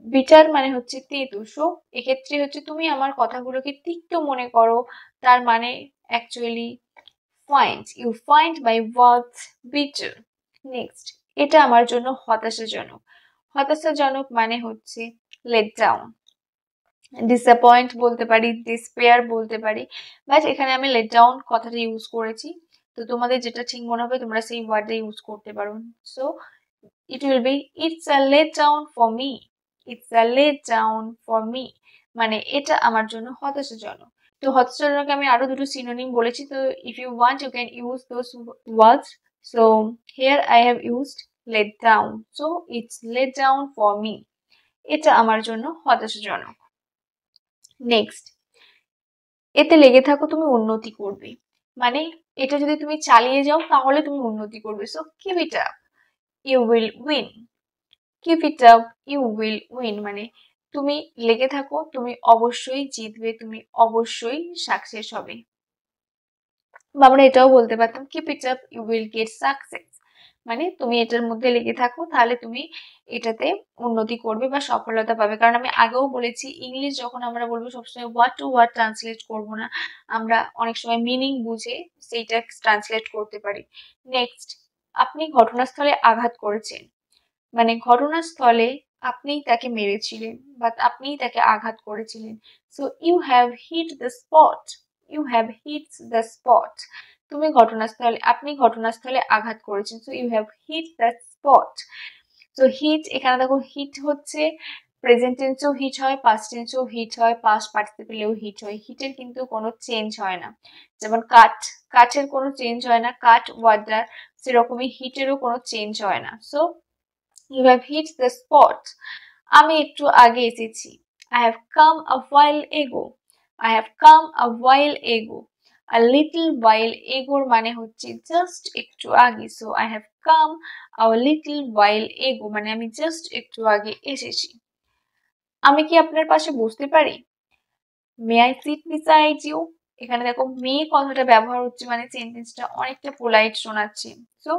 বিটার মানে হচ্ছে তেতো। সো এক্ষেত্রে হচ্ছে তুমি আমার কথাগুলোকে তিক্ত মনে করো, তার মানে actually find, you find my words bitter. Next, এটা আমার জন্য হতাশাজনক, হতাশাজনক মানে হচ্ছে লেট ডাউন, ডিসঅ্যাপয়েন্ট বলতে পারি, ডিসপেয়ার বলতে পারি, বাট এখানে আমি লেট ডাউন কথাটা ইউজ করেছি। তো তোমাদের যেটা ঠিক মনে হবে তোমরা সেই ওয়ার্ডটা ইউজ করতে পারো। So it will be it's a let down for me, it's a let down for me মানে এটা আমার জন্য হতাশাজনক। তো হতাশাজনক আমি আরো দুটো সিনোনিম বলেছি, তো if you want you can use those words. So here I have used let down, so it's let down for me, এটা আমার জন্য হতাশাজনক। নেক্সট, এতে লেগে থাকো তুমি উন্নতি করবে, মানে এটা যদি তুমি চালিয়ে যাও তাহলে তুমি উন্নতি করবে। So keep it up, you will win, keep it up, you will win মানে তুমি লেগে থাকো, তুমি অবশ্যই জিতবে, তুমি অবশ্যই সাকসেস হবে। বা আমরা এটাও বলতে পারতাম keep it up, you will get success মানে তুমি এটার মধ্যে লেগে থাকো তাহলে তুমি এটাতে উন্নতি করবে বা সফলতা পাবে। কারণ আমি আগেও বলেছি ইংলিশ যখন আমরা বলবো সবসময় ওয়ার্ড টু ওয়ার্ড ট্রান্সলেট করবো না, আমরা অনেক সময় মিনিং বুঝে সেইটা ট্রান্সলেট করতে পারি। নেক্সট, আপনি ঘটনাস্থলে আঘাত করেছেন মানে ঘটনাস্থলে আপনি তাকে মেরেছিলেন বা আপনি তাকে আঘাত করেছিলেন। So you have hit the spot, you have hit the spot তুমি ঘটনাস্থলে, আপনি ঘটনাস্থলে আঘাত করেছেন। So you have hit the spot. So hit এখানে দেখো হিট হচ্ছে প্রেজেন্ট টেন্সেও হিট হয়, পাস্ট টেন্সেও হিট হয়, পাস্ট পার্টিসিপেলেও হিট হয়। হিটের কিন্তু কোনো চেঞ্জ হয় না, যেমন কাঠ, কাঠের কোনো চেঞ্জ হয় না, কাঠ ওয়াটার, সেরকমই হিটেরও কোনো চেঞ্জ হয় না। So you have hit the spot. আমি একটু আগে এসেছি, I have come a while ago, I have come a while ago. A little while ago মানে হচ্ছে just একটু আগে। So I have come a little while ago মানে আমি just একটু আগে এসেছি। আমি কি আপনার পাশে বসতে পারি? May I sit beside you? এখানে দেখো মে কথাটা ব্যবহার হচ্ছে মানে সেন্টেন্সটা অনেকটা পোলাইট শোনাচ্ছে। সো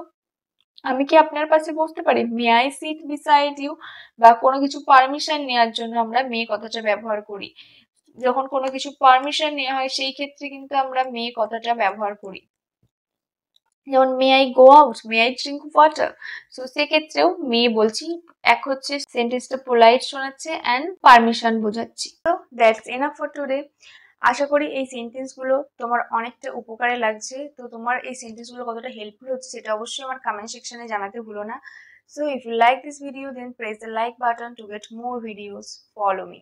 আমি কি আপনার পাশে বসতে পারি, may I sit beside you. বা কোনো কিছু পারমিশন নেওয়ার জন্য আমরা মে কথাটা ব্যবহার করি, যখন কোনো কিছু পারমিশন নেওয়া হয় সেই ক্ষেত্রে কিন্তু আমরা মে কথাটা ব্যবহার করি। যেমন may I go out, may I drink water. So সেক্ষেত্রেও মে বলছি, এক হচ্ছে সেন্টেন্সটা পোলাইট শোনাচ্ছে অ্যান্ড পারমিশন বোঝাচ্ছি। So that's enough for today. আশা করি এই সেন্টেন্সগুলো তোমার অনেকটা উপকারে লাগছে। তো তোমার এই সেন্টেন্সগুলো কতটা হেল্পফুল হচ্ছে সেটা অবশ্যই আমার কমেন্ট সেকশনে জানাতে ভুলো না। So if you like this video, then press the like button to get more videos. Follow me.